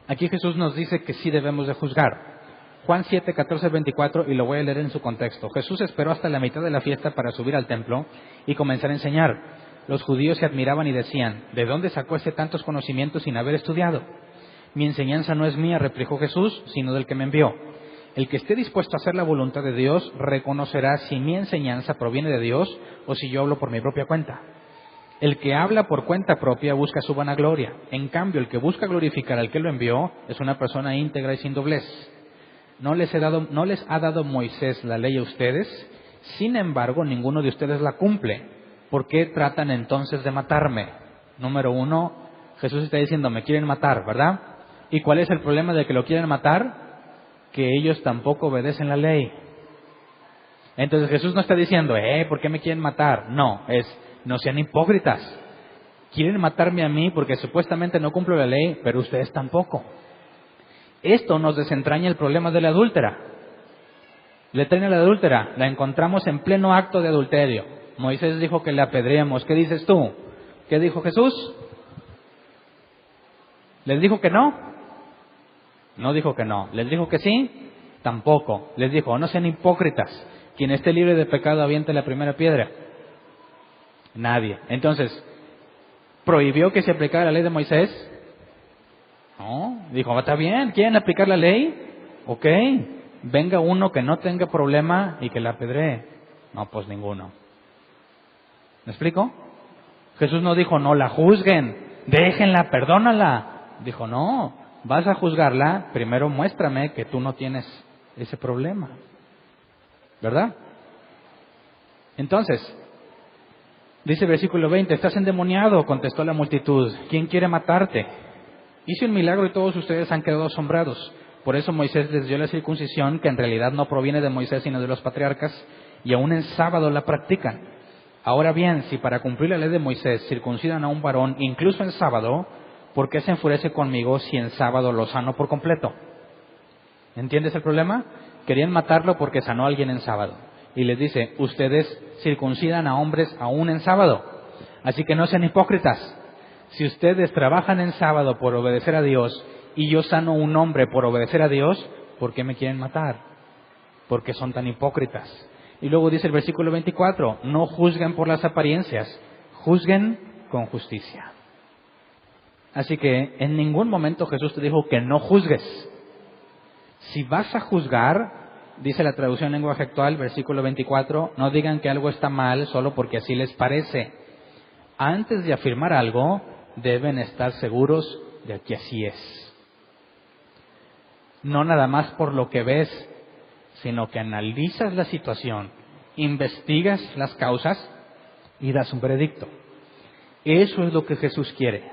Aquí Jesús nos dice que sí debemos de juzgar. Juan 7, 14 al 24, y lo voy a leer en su contexto. Jesús esperó hasta la mitad de la fiesta para subir al templo y comenzar a enseñar. Los judíos se admiraban y decían, ¿de dónde sacó tantos conocimientos sin haber estudiado? Mi enseñanza no es mía, replicó Jesús, sino del que me envió. El que esté dispuesto a hacer la voluntad de Dios reconocerá si mi enseñanza proviene de Dios o si yo hablo por mi propia cuenta. El que habla por cuenta propia busca su vanagloria. En cambio, el que busca glorificar al que lo envió es una persona íntegra y sin doblez. No les ha dado Moisés la ley a ustedes, sin embargo, ninguno de ustedes la cumple. ¿Por qué tratan entonces de matarme? Número 1, Jesús está diciendo, me quieren matar, ¿verdad? ¿Y cuál es el problema de que lo quieren matar? Que ellos tampoco obedecen la ley. Entonces Jesús no está diciendo, ¿por qué me quieren matar? No sean hipócritas. Quieren matarme a mí porque supuestamente no cumplo la ley, pero ustedes tampoco. Esto nos desentraña el problema de la adúltera. Le traen a la adúltera, la encontramos en pleno acto de adulterio. Moisés dijo que le apedreemos. ¿Qué dices tú? ¿Qué dijo Jesús? ¿Les dijo que no? No dijo que no. ¿Les dijo que sí? Tampoco. Les dijo, no sean hipócritas. Quien esté libre de pecado aviente la primera piedra. Nadie. Entonces, ¿prohibió que se aplicara la ley de Moisés? No. Dijo, está bien, ¿quieren aplicar la ley? Ok. Venga uno que no tenga problema y que la apedree. No, pues ninguno. ¿Me explico? Jesús no dijo, no la juzguen, déjenla, perdónala. Dijo, no, vas a juzgarla, primero muéstrame que tú no tienes ese problema. ¿Verdad? Entonces, dice el versículo 20, estás endemoniado, contestó la multitud. ¿Quién quiere matarte? Hice un milagro y todos ustedes han quedado asombrados. Por eso Moisés les dio la circuncisión, que en realidad no proviene de Moisés sino de los patriarcas, y aún en sábado la practican. Ahora bien, si para cumplir la ley de Moisés circuncidan a un varón, incluso en sábado, ¿por qué se enfurece conmigo si en sábado lo sano por completo? ¿Entiendes el problema? Querían matarlo porque sanó a alguien en sábado. Y les dice, ustedes circuncidan a hombres aún en sábado. Así que no sean hipócritas. Si ustedes trabajan en sábado por obedecer a Dios y yo sano a un hombre por obedecer a Dios, ¿por qué me quieren matar? Porque son tan hipócritas. Y luego dice el versículo 24, no juzguen por las apariencias, juzguen con justicia. Así que en ningún momento Jesús te dijo que no juzgues. Si vas a juzgar, dice la traducción en lenguaje actual, versículo 24, no digan que algo está mal solo porque así les parece. Antes de afirmar algo, deben estar seguros de que así es. No nada más por lo que ves, sino que analizas la situación, investigas las causas y das un veredicto. Eso es lo que Jesús quiere.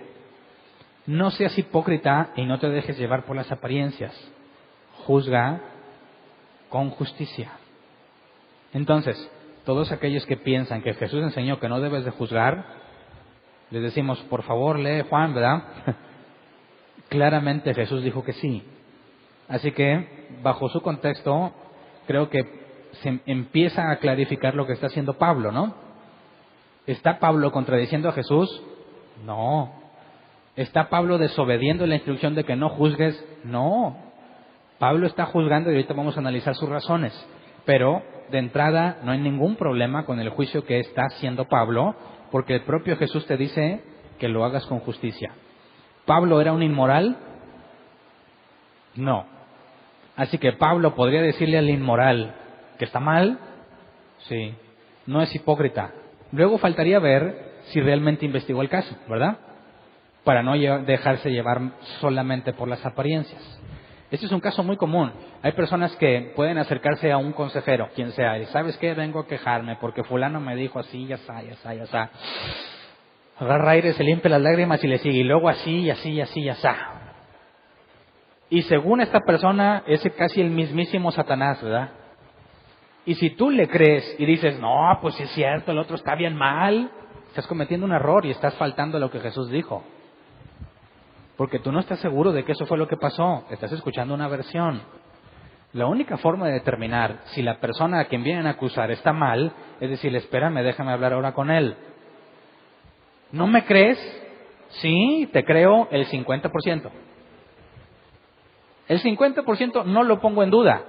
No seas hipócrita y no te dejes llevar por las apariencias. Juzga con justicia. Entonces, todos aquellos que piensan que Jesús enseñó que no debes de juzgar, les decimos, por favor, lee Juan, ¿verdad? Claramente Jesús dijo que sí. Así que, bajo su contexto, creo que se empieza a clarificar lo que está haciendo Pablo, ¿no? ¿Está Pablo contradiciendo a Jesús? No. ¿Está Pablo desobediendo la instrucción de que no juzgues? No. Pablo está juzgando y ahorita vamos a analizar sus razones. Pero, de entrada, no hay ningún problema con el juicio que está haciendo Pablo, porque el propio Jesús te dice que lo hagas con justicia. ¿Pablo era un inmoral? No. Así que Pablo podría decirle al inmoral que está mal. Sí. No es hipócrita. Luego faltaría ver si realmente investigó el caso, ¿verdad? Para no dejarse llevar solamente por las apariencias. Este es un caso muy común. Hay personas que pueden acercarse a un consejero, quien sea, y ¿sabes qué? Vengo a quejarme porque fulano me dijo así, ya está. Agarra aire, se limpia las lágrimas y le sigue, y luego así, y así, y así, y así. Y según esta persona, es casi el mismísimo Satanás, ¿verdad? Y si tú le crees y dices, no, pues sí es cierto, el otro está bien mal, estás cometiendo un error y estás faltando a lo que Jesús dijo. Porque tú no estás seguro de que eso fue lo que pasó, estás escuchando una versión. La única forma de determinar si la persona a quien vienen a acusar está mal, es decirle, espérame, déjame hablar ahora con él. ¿No me crees? Sí, te creo el 50%. El 50% no lo pongo en duda,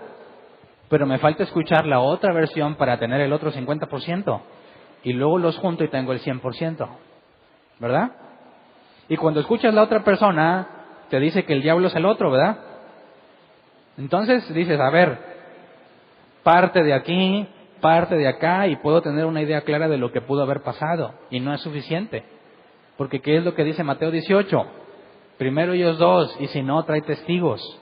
pero me falta escuchar la otra versión para tener el otro 50%. Y luego los junto y tengo el 100%. ¿Verdad? Y cuando escuchas la otra persona, te dice que el diablo es el otro, ¿verdad? Entonces dices, a ver, parte de aquí, parte de acá, y puedo tener una idea clara de lo que pudo haber pasado. Y no es suficiente. Porque ¿qué es lo que dice Mateo 18? Primero ellos dos, y si no, trae testigos.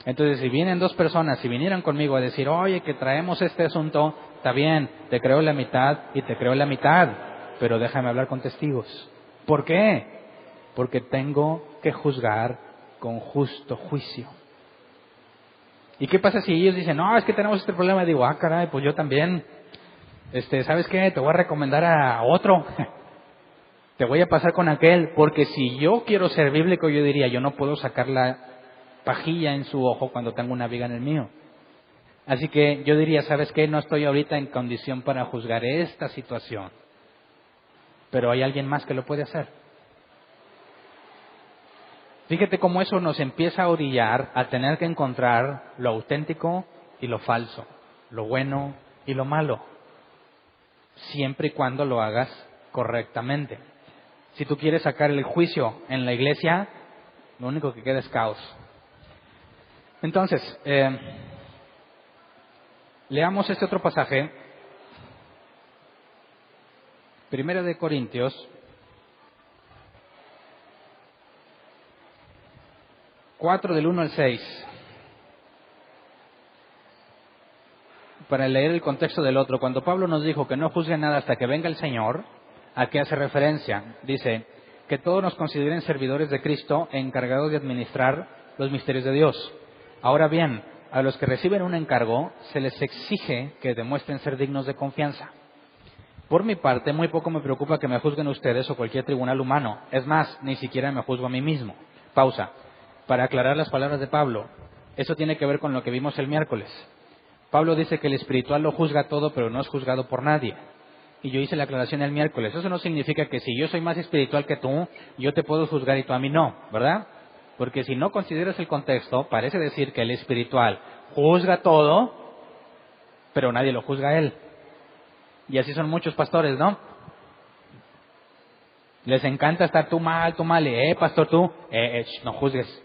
Entonces, si vienen dos personas, si vinieran conmigo a decir, oye, que traemos este asunto, está bien, te creo la mitad y te creo la mitad, pero déjame hablar con testigos. ¿Por qué? Porque tengo que juzgar con justo juicio. ¿Y qué pasa si ellos dicen, no, es que tenemos este problema? Y digo, caray, pues yo también, ¿sabes qué? Te voy a recomendar a otro. Te voy a pasar con aquel, porque si yo quiero ser bíblico, yo diría, yo no puedo sacar la pajilla en su ojo cuando tengo una viga en el mío. Así que yo diría, ¿sabes qué? No estoy ahorita en condición para juzgar esta situación. Pero hay alguien más que lo puede hacer. Fíjate cómo eso nos empieza a orillar a tener que encontrar lo auténtico y lo falso, lo bueno y lo malo, siempre y cuando lo hagas correctamente. Si tú quieres sacar el juicio en la iglesia, lo único que queda es caos. Entonces, leamos este otro pasaje, 1 de Corintios 4 del 1 al 6, para leer el contexto del otro. Cuando Pablo nos dijo que no juzgue nada hasta que venga el Señor, ¿a qué hace referencia? Dice, que todos nos consideren servidores de Cristo, encargados de administrar los misterios de Dios. Ahora bien, a los que reciben un encargo, se les exige que demuestren ser dignos de confianza. Por mi parte, muy poco me preocupa que me juzguen ustedes o cualquier tribunal humano. Es más, ni siquiera me juzgo a mí mismo. Pausa. Para aclarar las palabras de Pablo, eso tiene que ver con lo que vimos el miércoles. Pablo dice que el espiritual lo juzga todo, pero no es juzgado por nadie. Y yo hice la aclaración el miércoles. Eso no significa que si yo soy más espiritual que tú, yo te puedo juzgar y tú a mí no, ¿verdad? Porque si no consideras el contexto, parece decir que el espiritual juzga todo, pero nadie lo juzga a él. Y así son muchos pastores, ¿no? Les encanta estar tú mal, y pastor tú, no juzgues.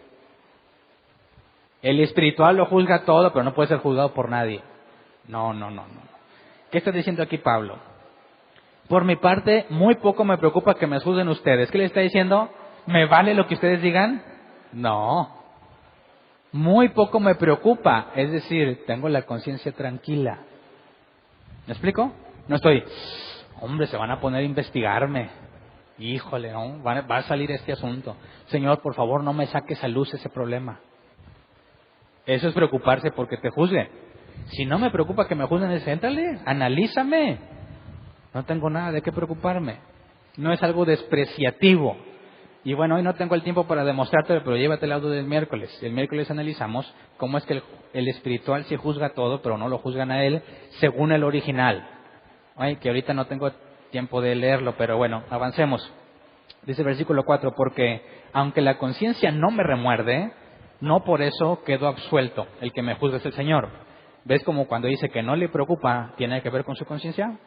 El espiritual lo juzga todo, pero no puede ser juzgado por nadie. No. ¿Qué está diciendo aquí Pablo? Por mi parte, muy poco me preocupa que me juzguen ustedes. ¿Qué le está diciendo? ¿Me vale lo que ustedes digan? No. Muy poco me preocupa. Es decir, tengo la conciencia tranquila. ¿Me explico? No estoy, hombre, se van a poner a investigarme. Híjole, ¿no? Va a salir este asunto. Señor, por favor, no me saques a luz ese problema. Eso es preocuparse porque te juzguen. Si no me preocupa que me juzguen, siéntale, analízame. No tengo nada de qué preocuparme. No es algo despreciativo. Y bueno, hoy no tengo el tiempo para demostrártelo, pero llévate el audio del miércoles. El miércoles analizamos cómo es que el espiritual sí juzga todo, pero no lo juzgan a él según el original. Ay, que ahorita no tengo tiempo de leerlo, pero bueno, avancemos. Dice el versículo 4, porque aunque la conciencia no me remuerde, no por eso quedo absuelto. El que me juzga es el Señor. ¿Ves como cuando dice que no le preocupa, tiene que ver con su conciencia?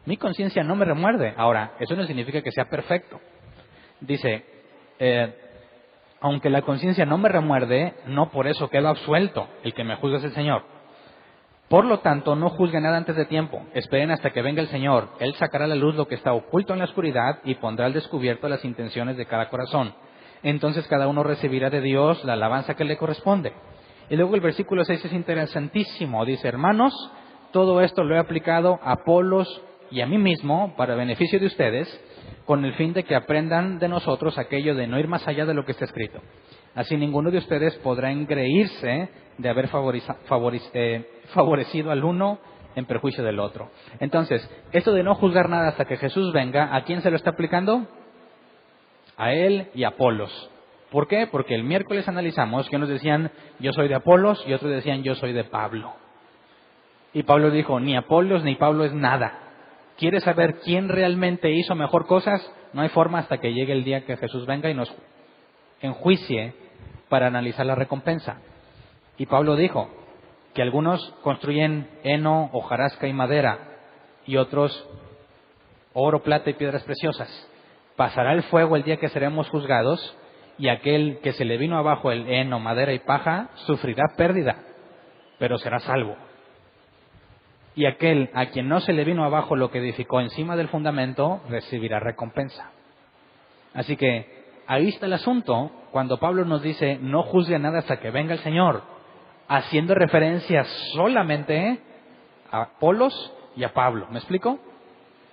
Mi conciencia no me remuerde. Ahora, eso no significa que sea perfecto. Dice, aunque la conciencia no me remuerde, no por eso quedo absuelto. El que me juzga es el Señor. Por lo tanto, no juzguen nada antes de tiempo. Esperen hasta que venga el Señor. Él sacará a la luz lo que está oculto en la oscuridad y pondrá al descubierto las intenciones de cada corazón. Entonces cada uno recibirá de Dios la alabanza que le corresponde. Y luego el versículo 6 es interesantísimo. Dice, hermanos, todo esto lo he aplicado a Apolos y a mí mismo para beneficio de ustedes, con el fin de que aprendan de nosotros aquello de no ir más allá de lo que está escrito. Así ninguno de ustedes podrá engreírse de haber favorecido al uno en perjuicio del otro. Entonces, esto de no juzgar nada hasta que Jesús venga, ¿a quién se lo está aplicando? A él y a Apolos. ¿Por qué? Porque el miércoles analizamos que unos decían yo soy de Apolos y otros decían yo soy de Pablo. Y Pablo dijo, ni Apolos ni Pablo es nada. ¿Quieres saber quién realmente hizo mejor cosas? No hay forma hasta que llegue el día que Jesús venga y nos enjuicie para analizar la recompensa. Y Pablo dijo que algunos construyen heno, hojarasca y madera, y otros oro, plata y piedras preciosas. Pasará el fuego el día que seremos juzgados, y aquel que se le vino abajo el heno, madera y paja, sufrirá pérdida, pero será salvo. Y aquel a quien no se le vino abajo lo que edificó encima del fundamento, recibirá recompensa. Así que ahí está el asunto, cuando Pablo nos dice, no juzgue nada hasta que venga el Señor, haciendo referencia solamente a Apolos y a Pablo. ¿Me explico?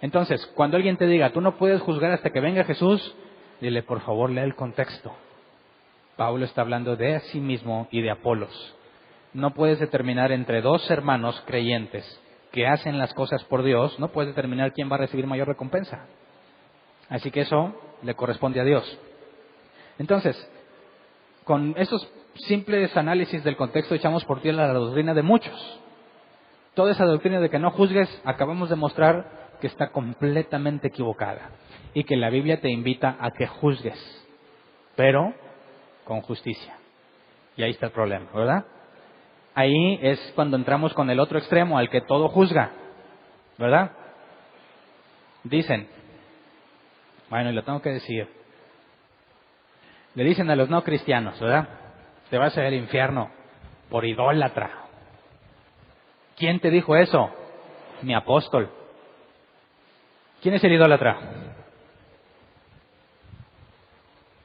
Entonces, cuando alguien te diga, tú no puedes juzgar hasta que venga Jesús, dile, por favor, lee el contexto. Pablo está hablando de sí mismo y de Apolos. No puedes determinar entre dos hermanos creyentes que hacen las cosas por Dios, no puedes determinar quién va a recibir mayor recompensa. Así que eso le corresponde a Dios. Entonces, con estos simples análisis del contexto echamos por tierra la doctrina de muchos. Toda esa doctrina de que no juzgues, acabamos de mostrar que está completamente equivocada y que la Biblia te invita a que juzgues, pero con justicia. Y ahí está el problema, ¿verdad? Ahí es cuando entramos con el otro extremo, al que todo juzga, ¿verdad? Dicen, bueno, y lo tengo que decir, le dicen a los no cristianos, ¿verdad? Te vas al infierno por idólatra. ¿Quién te dijo eso? Mi apóstol. ¿Quién es el idólatra?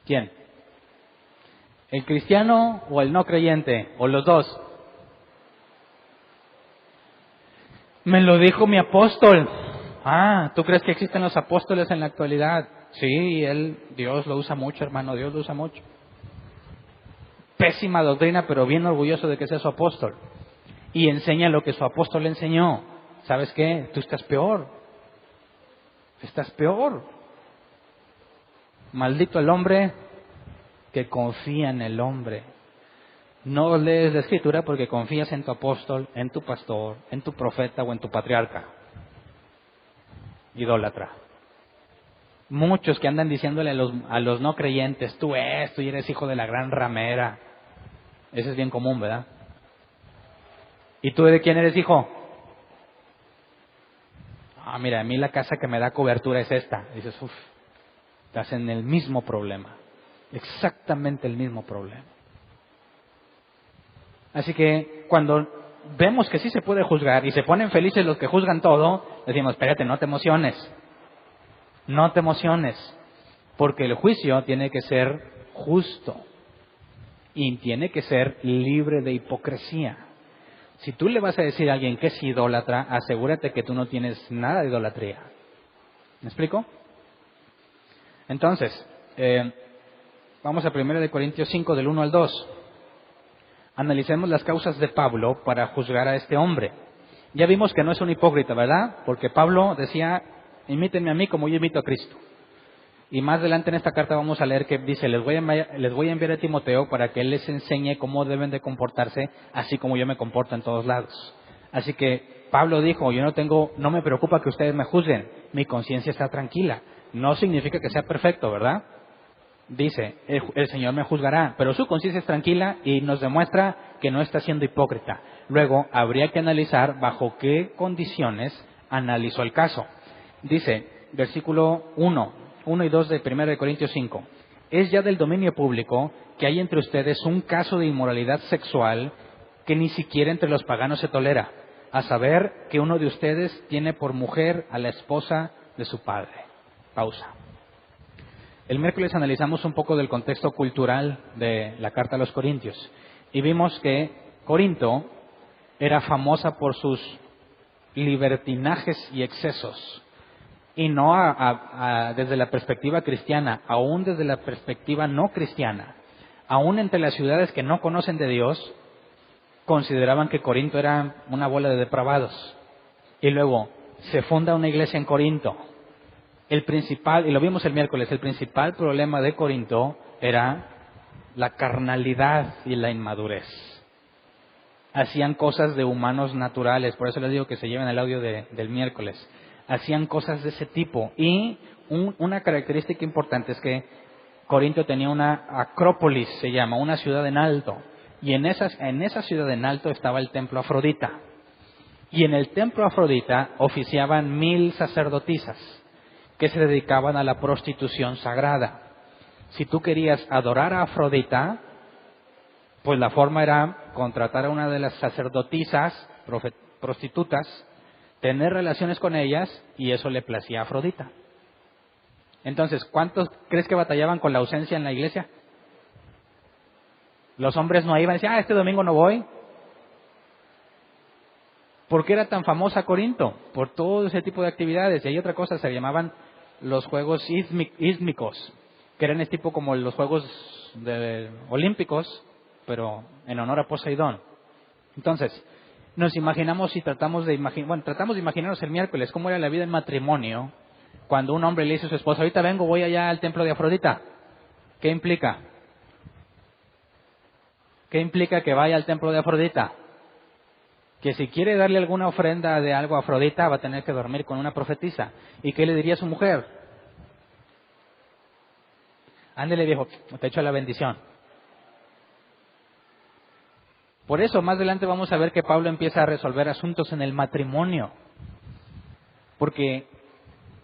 ¿Quién? ¿El cristiano o el no creyente? ¿O los dos? Me lo dijo mi apóstol. Ah, ¿tú crees que existen los apóstoles en la actualidad? Sí, Dios lo usa mucho, hermano, Dios lo usa mucho. Pésima doctrina, pero bien orgulloso de que sea su apóstol. Y enseña lo que su apóstol le enseñó. ¿Sabes qué? Tú estás peor. Estás peor. Maldito el hombre que confía en el hombre. No lees la Escritura porque confías en tu apóstol, en tu pastor, en tu profeta o en tu patriarca. Idólatra. Muchos que andan diciéndole a los no creyentes, tú eres hijo de la gran ramera. Eso es bien común, ¿verdad? ¿Y tú de quién eres hijo? Ah, mira, a mí la casa que me da cobertura es esta. Dices, estás en el mismo problema. Exactamente el mismo problema. Así que cuando vemos que sí se puede juzgar y se ponen felices los que juzgan todo, decimos, espérate, no te emociones. No te emociones. Porque el juicio tiene que ser justo y tiene que ser libre de hipocresía. Si tú le vas a decir a alguien que es idólatra, asegúrate que tú no tienes nada de idolatría. ¿Me explico? Entonces, vamos a 1 Corintios 5, del 1 al 2. Analicemos las causas de Pablo para juzgar a este hombre. Ya vimos que no es un hipócrita, ¿verdad? Porque Pablo decía, imítenme a mí como yo imito a Cristo. Y más adelante en esta carta vamos a leer que dice, les voy a enviar a Timoteo para que él les enseñe cómo deben de comportarse, así como yo me comporto en todos lados. Así que Pablo dijo, no me preocupa que ustedes me juzguen, mi conciencia está tranquila. No significa que sea perfecto, ¿verdad? Dice, el Señor me juzgará, pero su conciencia es tranquila y nos demuestra que no está siendo hipócrita. Luego, habría que analizar bajo qué condiciones analizó el caso. Dice, versículo 1 y 2 de 1 Corintios 5. Es ya del dominio público que hay entre ustedes un caso de inmoralidad sexual que ni siquiera entre los paganos se tolera, a saber que uno de ustedes tiene por mujer a la esposa de su padre. Pausa. El miércoles analizamos un poco del contexto cultural de la carta a los Corintios y vimos que Corinto era famosa por sus libertinajes y excesos. Y no desde la perspectiva cristiana, aún desde la perspectiva no cristiana, aún entre las ciudades que no conocen de Dios, consideraban que Corinto era una bola de depravados. Y luego se funda una iglesia en Corinto. El principal, y lo vimos el miércoles, el principal problema de Corinto era la carnalidad y la inmadurez. Hacían cosas de humanos naturales, por eso les digo que se lleven el audio del miércoles. Hacían cosas de ese tipo. Y una característica importante es que Corinto tenía una acrópolis, se llama, una ciudad en alto. Y en esa ciudad en alto estaba el templo Afrodita. Y en el templo Afrodita oficiaban 1000 sacerdotisas que se dedicaban a la prostitución sagrada. Si tú querías adorar a Afrodita, pues la forma era contratar a una de las sacerdotisas prostitutas, tener relaciones con ellas, y eso le placía a Afrodita. Entonces, ¿cuántos crees que batallaban con la ausencia en la iglesia? Los hombres no iban, decían, este domingo no voy. ¿Por qué era tan famosa Corinto? Por todo ese tipo de actividades. Y hay otra cosa, se llamaban los Juegos Ísmicos, que eran tipo como los Juegos Olímpicos, pero en honor a Poseidón. Entonces, nos imaginamos y tratamos de imaginarnos el miércoles cómo era la vida en matrimonio cuando un hombre le dice a su esposa, ahorita vengo, voy allá al templo de Afrodita. ¿Qué implica? ¿Qué implica que vaya al templo de Afrodita? Que si quiere darle alguna ofrenda de algo a Afrodita, va a tener que dormir con una profetisa. ¿Y qué le diría a su mujer? Ándele, viejo, te echo la bendición. Por eso, más adelante vamos a ver que Pablo empieza a resolver asuntos en el matrimonio. Porque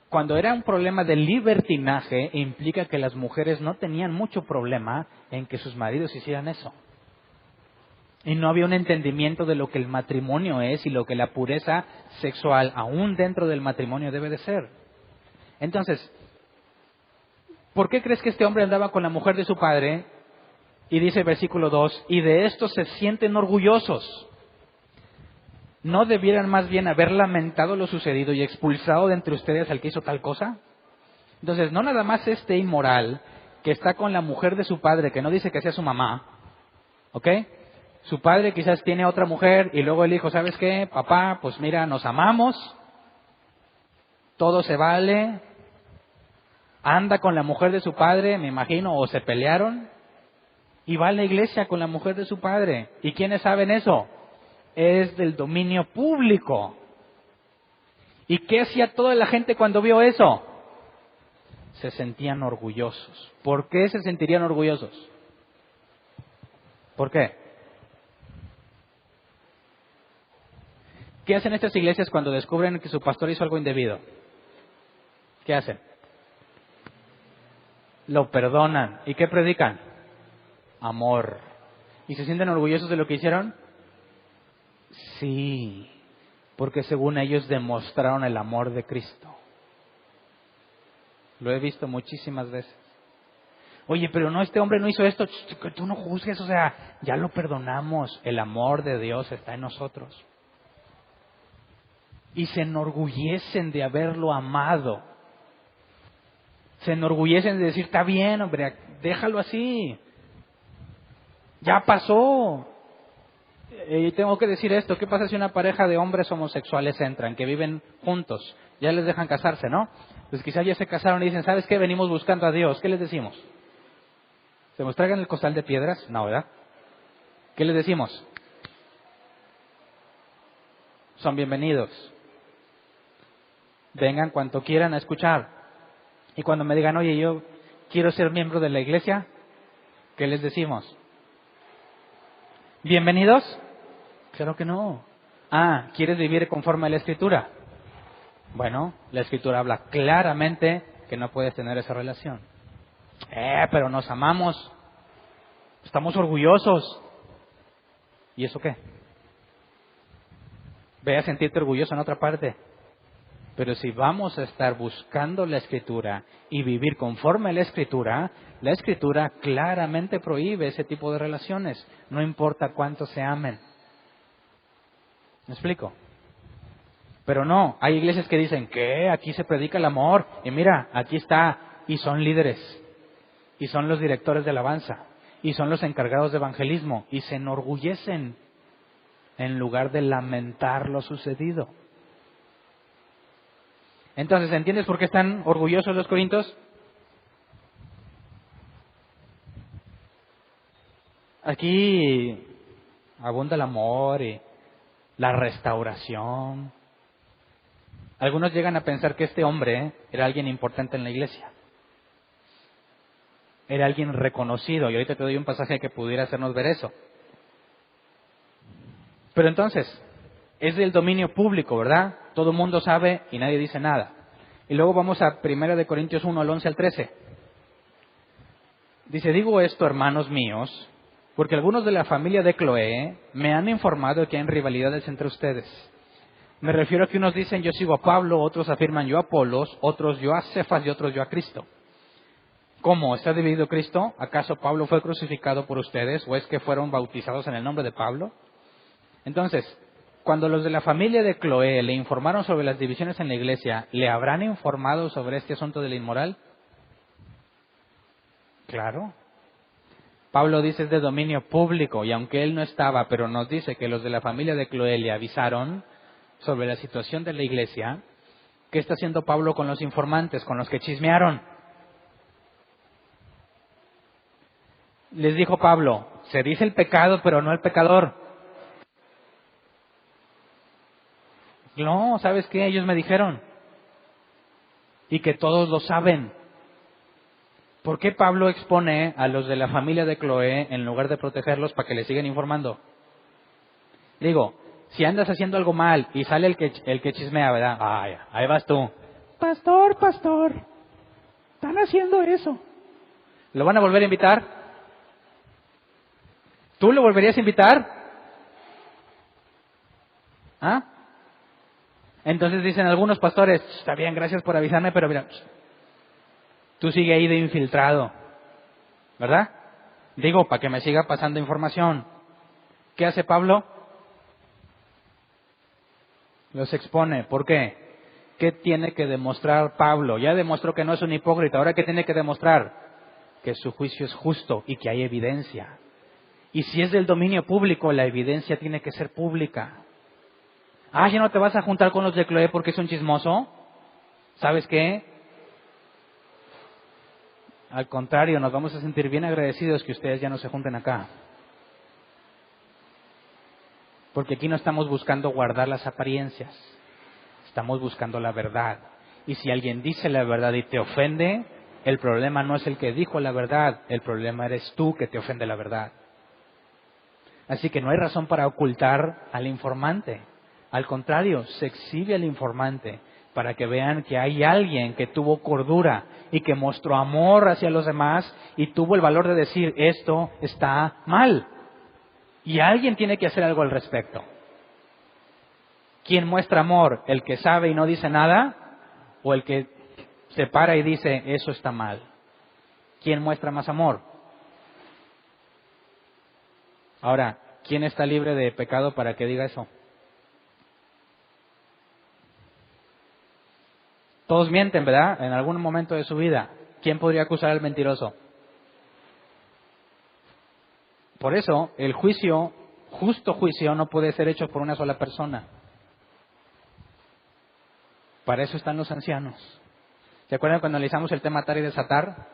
cuando era un problema de libertinaje, implica que las mujeres no tenían mucho problema en que sus maridos hicieran eso. Y no había un entendimiento de lo que el matrimonio es y lo que la pureza sexual, aún dentro del matrimonio, debe de ser. Entonces, ¿por qué crees que este hombre andaba con la mujer de su padre? Y dice el versículo 2, y de esto se sienten orgullosos. ¿No debieran más bien haber lamentado lo sucedido y expulsado de entre ustedes al que hizo tal cosa? Entonces, no nada más este inmoral que está con la mujer de su padre, que no dice que sea su mamá, ¿ok? Su padre quizás tiene otra mujer y luego el hijo, ¿sabes qué? Papá, pues mira, nos amamos, todo se vale, anda con la mujer de su padre, me imagino, o se pelearon, y va a la iglesia con la mujer de su padre. ¿Y quiénes saben eso? Es del dominio público. ¿Y qué hacía toda la gente cuando vio eso? Se sentían orgullosos. ¿Por qué se sentirían orgullosos? ¿Por qué? ¿Qué hacen estas iglesias cuando descubren que su pastor hizo algo indebido? ¿Qué hacen? Lo perdonan. ¿Y qué predican? Amor. ¿Y se sienten orgullosos de lo que hicieron? Sí, porque según ellos demostraron el amor de Cristo. Lo he visto muchísimas veces. Oye, pero no, este hombre no hizo esto. Que tú no juzgues, o sea, ya lo perdonamos. El amor de Dios está en nosotros. Y se enorgullecen de haberlo amado. Se enorgullecen de decir, está bien, hombre, déjalo así. Ya pasó. Y tengo que decir esto, ¿qué pasa si una pareja de hombres homosexuales entran, que viven juntos? Ya les dejan casarse, ¿no? Pues quizás ya se casaron y dicen, ¿sabes qué? Venimos buscando a Dios. ¿Qué les decimos? ¿Se nos traigan el costal de piedras? No, ¿verdad? ¿Qué les decimos? Son bienvenidos. Vengan cuanto quieran a escuchar. Y cuando me digan, oye, yo quiero ser miembro de la iglesia, ¿qué les decimos? ¿Bienvenidos? Claro que no. Ah, ¿quieres vivir conforme a la Escritura? Bueno, la Escritura habla claramente que no puedes tener esa relación. Pero nos amamos. Estamos orgullosos. ¿Y eso qué? Ve a sentirte orgulloso en otra parte. Pero si vamos a estar buscando la Escritura y vivir conforme a la Escritura claramente prohíbe ese tipo de relaciones. No importa cuánto se amen. ¿Me explico? Pero no, hay iglesias que dicen que aquí se predica el amor. Y mira, aquí está. Y son líderes. Y son los directores de alabanza. Y son los encargados de evangelismo. Y se enorgullecen en lugar de lamentar lo sucedido. Entonces, ¿entiendes por qué están orgullosos los corintios? Aquí abunda el amor y la restauración. Algunos llegan a pensar que este hombre era alguien importante en la iglesia. Era alguien reconocido. Y ahorita te doy un pasaje que pudiera hacernos ver eso. Pero entonces, es del dominio público, ¿verdad? Todo el mundo sabe y nadie dice nada. Y luego vamos a 1 Corintios 1, al 11 al 13. Dice, digo esto, hermanos míos, porque algunos de la familia de Cloé me han informado de que hay rivalidades entre ustedes. Me refiero a que unos dicen yo sigo a Pablo, otros afirman yo a Apolos, otros yo a Cefas y otros yo a Cristo. ¿Cómo? ¿Está dividido Cristo? ¿Acaso Pablo fue crucificado por ustedes o es que fueron bautizados en el nombre de Pablo? Entonces, cuando los de la familia de Cloé le informaron sobre las divisiones en la iglesia, ¿le habrán informado sobre este asunto de la inmoral? Claro. Pablo dice es de dominio público y aunque él no estaba, pero nos dice que los de la familia de Cloé le avisaron sobre la situación de la iglesia. ¿Qué está haciendo Pablo con los informantes, con los que chismearon? Les dijo Pablo, se dice el pecado, pero no el pecador. No, ¿sabes qué? Ellos me dijeron. Y que todos lo saben. ¿Por qué Pablo expone a los de la familia de Cloé en lugar de protegerlos para que le sigan informando? Digo, si andas haciendo algo mal y sale el que chismea, ¿verdad? Ahí vas tú. Pastor, están haciendo eso. ¿Lo van a volver a invitar? ¿Tú lo volverías a invitar? ¿Ah? Entonces dicen algunos pastores, está bien, gracias por avisarme, pero mira, tú sigue ahí de infiltrado, ¿verdad? Digo, para que me siga pasando información. ¿Qué hace Pablo? Los expone. ¿Por qué? ¿Qué tiene que demostrar Pablo? Ya demostró que no es un hipócrita. ¿Ahora qué tiene que demostrar? Que su juicio es justo y que hay evidencia. Y si es del dominio público, la evidencia tiene que ser pública. ¿Ya no te vas a juntar con los de Cloé porque es un chismoso? ¿Sabes qué? Al contrario, nos vamos a sentir bien agradecidos que ustedes ya no se junten acá. Porque aquí no estamos buscando guardar las apariencias. Estamos buscando la verdad. Y si alguien dice la verdad y te ofende, el problema no es el que dijo la verdad. El problema eres tú que te ofende la verdad. Así que no hay razón para ocultar al informante. Al contrario, se exhibe al informante para que vean que hay alguien que tuvo cordura y que mostró amor hacia los demás y tuvo el valor de decir esto está mal. Y alguien tiene que hacer algo al respecto. ¿Quién muestra amor? ¿El que sabe y no dice nada? ¿O el que se para y dice, eso está mal. ¿Quién muestra más amor? Ahora, ¿quién está libre de pecado para que diga eso? Todos mienten, ¿verdad? En algún momento de su vida. ¿Quién podría acusar al mentiroso? Por eso, el juicio, justo juicio, no puede ser hecho por una sola persona. Para eso están los ancianos. ¿Se acuerdan cuando analizamos el tema atar y desatar?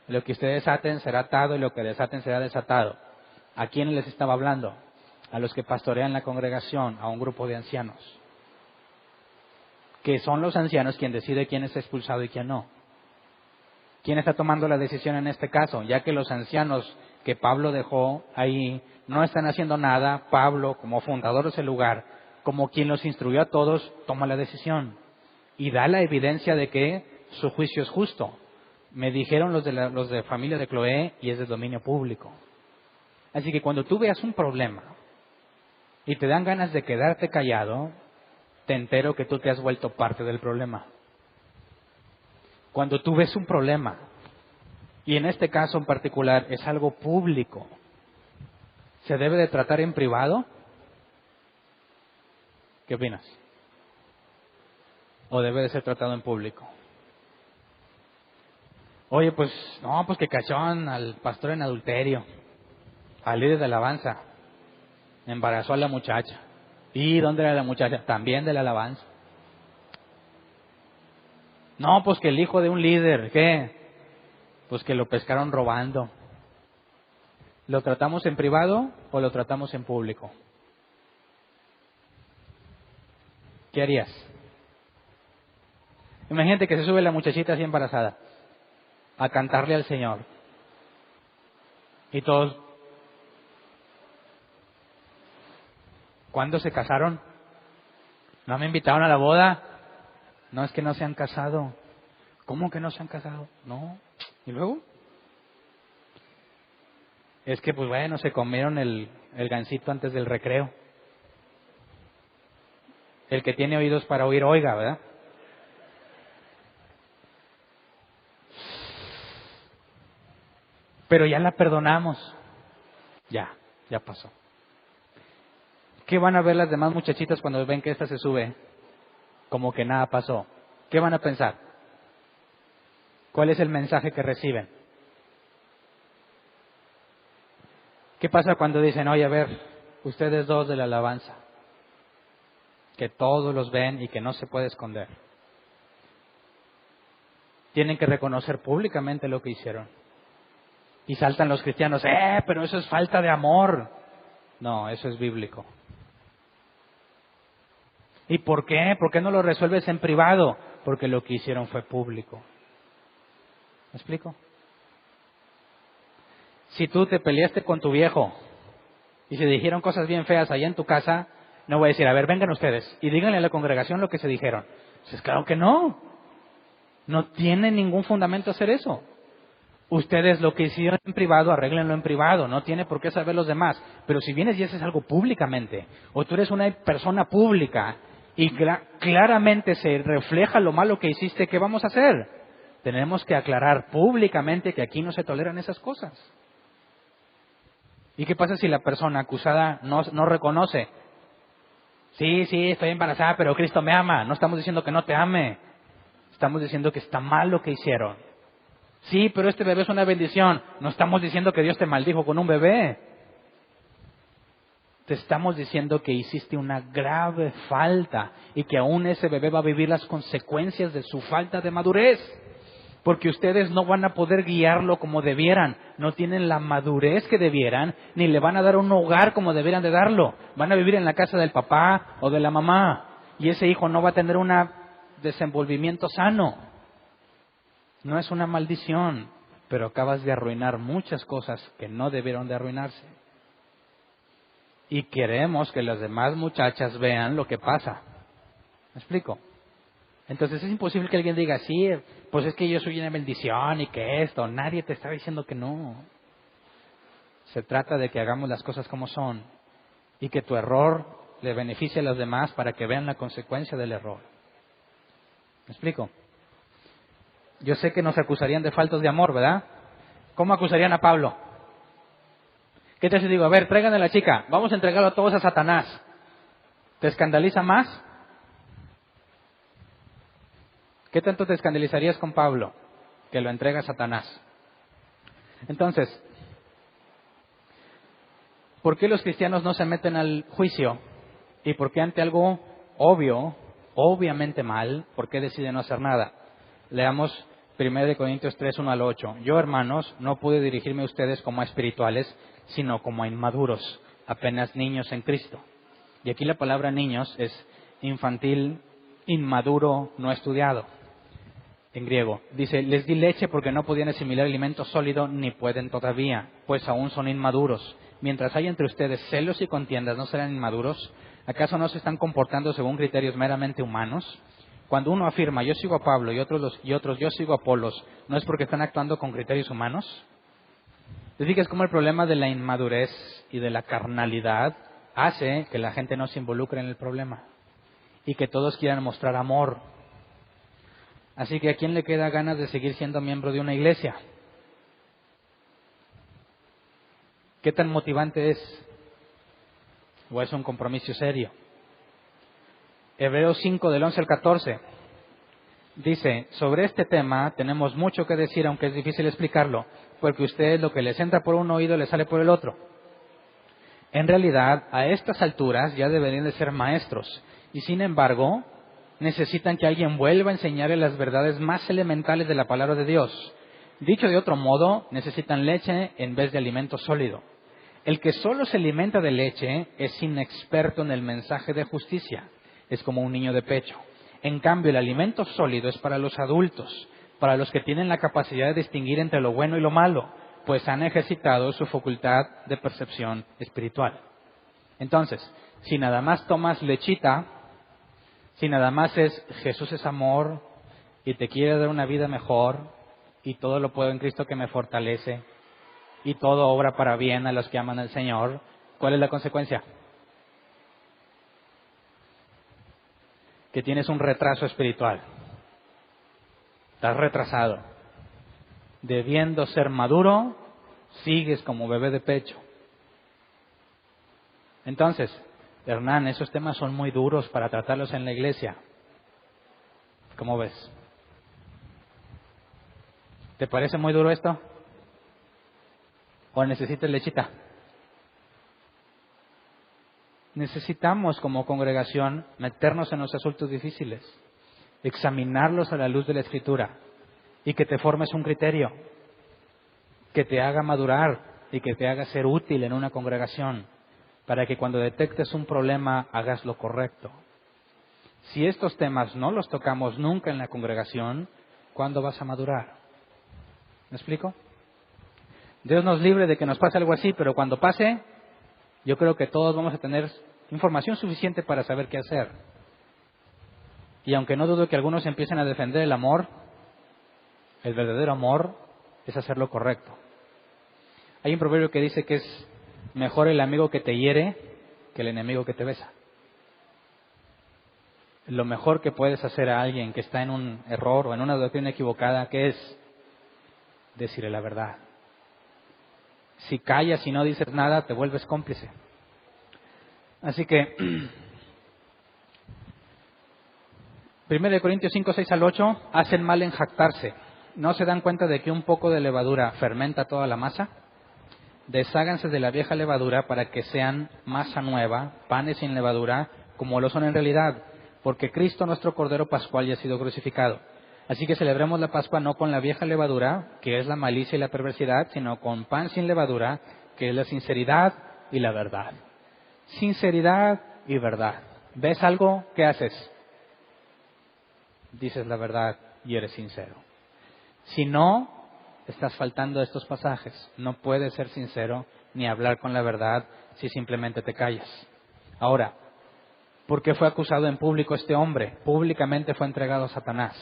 Lo que ustedes aten será atado y lo que desaten será desatado. ¿A quién les estaba hablando? A los que pastorean la congregación, a un grupo de ancianos. Que son los ancianos quien decide quién es expulsado y quién no. ¿Quién está tomando la decisión en este caso? Ya que los ancianos que Pablo dejó ahí no están haciendo nada, Pablo, como fundador de ese lugar, como quien los instruyó a todos, toma la decisión. Y da la evidencia de que su juicio es justo. Me dijeron los de familia de Cloé y es de dominio público. Así que cuando tú veas un problema y te dan ganas de quedarte callado, te entero que tú te has vuelto parte del problema. Cuando tú ves un problema, y en este caso en particular es algo público, ¿se debe de tratar en privado? ¿Qué opinas? ¿O debe de ser tratado en público? Oye, pues, no, pues que cachó al pastor en adulterio, al líder de alabanza, embarazó a la muchacha. ¿Y dónde era la muchacha? También de la alabanza. No, pues que el hijo de un líder, ¿qué? Pues que lo pescaron robando. ¿Lo tratamos en privado o lo tratamos en público? ¿Qué harías? Imagínate que se sube la muchachita así embarazada a cantarle al Señor. Y todos, ¿cuándo se casaron? ¿No me invitaron a la boda? No, es que no se han casado. ¿Cómo que no se han casado? No. ¿Y luego? Es que, pues bueno, se comieron el gansito antes del recreo. El que tiene oídos para oír, oiga, ¿verdad? Pero ya la perdonamos. Ya pasó. ¿Qué van a ver las demás muchachitas cuando ven que esta se sube? Como que nada pasó. ¿Qué van a pensar? ¿Cuál es el mensaje que reciben? ¿Qué pasa cuando dicen, oye, a ver, ustedes dos de la alabanza, que todos los ven y que no se puede esconder? Tienen que reconocer públicamente lo que hicieron. Y saltan los cristianos, pero eso es falta de amor. No, eso es bíblico. ¿Y por qué? ¿Por qué no lo resuelves en privado? Porque lo que hicieron fue público. ¿Me explico? Si tú te peleaste con tu viejo y se dijeron cosas bien feas allá en tu casa, no voy a decir, a ver, vengan ustedes y díganle a la congregación lo que se dijeron. Pues claro que no. No tiene ningún fundamento hacer eso. Ustedes lo que hicieron en privado, arréglenlo en privado. No tiene por qué saber los demás. Pero si vienes y haces algo públicamente, o tú eres una persona pública y claramente se refleja lo malo que hiciste, ¿qué vamos a hacer? Tenemos que aclarar públicamente que aquí no se toleran esas cosas. ¿Y qué pasa si la persona acusada no reconoce? Sí, estoy embarazada, pero Cristo me ama. No estamos diciendo que no te ame. Estamos diciendo que está mal lo que hicieron. Sí, pero este bebé es una bendición. No estamos diciendo que Dios te maldijo con un bebé. Te estamos diciendo que hiciste una grave falta y que aún ese bebé va a vivir las consecuencias de su falta de madurez. Porque ustedes no van a poder guiarlo como debieran, no tienen la madurez que debieran, ni le van a dar un hogar como debieran de darlo. Van a vivir en la casa del papá o de la mamá, y ese hijo no va a tener un desenvolvimiento sano. No es una maldición, pero acabas de arruinar muchas cosas que no debieron de arruinarse. Y queremos que las demás muchachas vean lo que pasa. ¿Me explico? Entonces es imposible que alguien diga, sí, pues es que yo soy una bendición y que esto. Nadie te está diciendo que no. Se trata de que hagamos las cosas como son y que tu error le beneficie a los demás para que vean la consecuencia del error. ¿Me explico? Yo sé que nos acusarían de faltos de amor, ¿verdad? ¿Cómo acusarían a Pablo? ¿Qué te digo? A ver, traigan a la chica, vamos a entregarlo a todos a Satanás. ¿Te escandaliza más? ¿Qué tanto te escandalizarías con Pablo? Que lo entrega a Satanás. Entonces, ¿por qué los cristianos no se meten al juicio? ¿Y por qué ante algo obvio, obviamente mal, por qué deciden no hacer nada? Leamos 1 Corintios 3, 1 al 8. Yo, hermanos, no pude dirigirme a ustedes como a espirituales, sino como a inmaduros, apenas niños en Cristo. Y aquí la palabra niños es infantil, inmaduro, no estudiado. En griego, dice, les di leche porque no podían asimilar alimento sólido ni pueden todavía, pues aún son inmaduros. Mientras hay entre ustedes celos y contiendas, ¿no serán inmaduros? ¿Acaso no se están comportando según criterios meramente humanos? Cuando uno afirma, yo sigo a Pablo y otros, yo sigo a Apolos, ¿no es porque están actuando con criterios humanos? ¿Te fijas cómo el problema de la inmadurez y de la carnalidad hace que la gente no se involucre en el problema? Y que todos quieran mostrar amor. Así que ¿a quién le queda ganas de seguir siendo miembro de una iglesia? ¿Qué tan motivante es? ¿O es un compromiso serio? Hebreos 5 del 11 al 14 dice, sobre este tema tenemos mucho que decir, aunque es difícil explicarlo, porque a ustedes lo que les entra por un oído les sale por el otro. En realidad, a estas alturas ya deberían de ser maestros, y sin embargo, necesitan que alguien vuelva a enseñarles las verdades más elementales de la palabra de Dios. Dicho de otro modo, necesitan leche en vez de alimento sólido. El que solo se alimenta de leche es inexperto en el mensaje de justicia. Es como un niño de pecho. En cambio, el alimento sólido es para los adultos, para los que tienen la capacidad de distinguir entre lo bueno y lo malo, pues han ejercitado su facultad de percepción espiritual. Entonces, si nada más tomas lechita, si nada más es Jesús es amor y te quiere dar una vida mejor y todo lo puedo en Cristo que me fortalece y todo obra para bien a los que aman al Señor, ¿cuál es la consecuencia? Que tienes un retraso espiritual. Estás retrasado. Debiendo ser maduro, sigues como bebé de pecho. Entonces, Hernán, esos temas son muy duros para tratarlos en la iglesia. ¿Cómo ves? ¿Te parece muy duro esto? ¿O necesitas lechita? Necesitamos como congregación meternos en los asuntos difíciles, examinarlos a la luz de la Escritura y que te formes un criterio, que te haga madurar y que te haga ser útil en una congregación, para que cuando detectes un problema hagas lo correcto. Si estos temas no los tocamos nunca en la congregación, ¿cuándo vas a madurar? ¿Me explico? Dios nos libre de que nos pase algo así, pero cuando pase, yo creo que todos vamos a tener información suficiente para saber qué hacer. Y aunque no dudo que algunos empiecen a defender el amor, el verdadero amor es hacer lo correcto. Hay un proverbio que dice que es mejor el amigo que te hiere que el enemigo que te besa. Lo mejor que puedes hacer a alguien que está en un error o en una doctrina equivocada, ¿qué es? Decirle la verdad. Si callas y no dices nada, te vuelves cómplice. Así que 1 Corintios 5, 6 al 8, hacen mal en jactarse. ¿No se dan cuenta de que un poco de levadura fermenta toda la masa? Desháganse de la vieja levadura para que sean masa nueva, panes sin levadura, como lo son en realidad, porque Cristo nuestro Cordero Pascual ya ha sido crucificado. Así que celebremos la Pascua no con la vieja levadura, que es la malicia y la perversidad, sino con pan sin levadura, que es la sinceridad y la verdad. Sinceridad y verdad. ¿Ves algo? ¿Qué haces? Dices la verdad y eres sincero. Si no, estás faltando a estos pasajes. No puedes ser sincero ni hablar con la verdad si simplemente te callas. Ahora, ¿por qué fue acusado en público este hombre? Públicamente fue entregado a Satanás.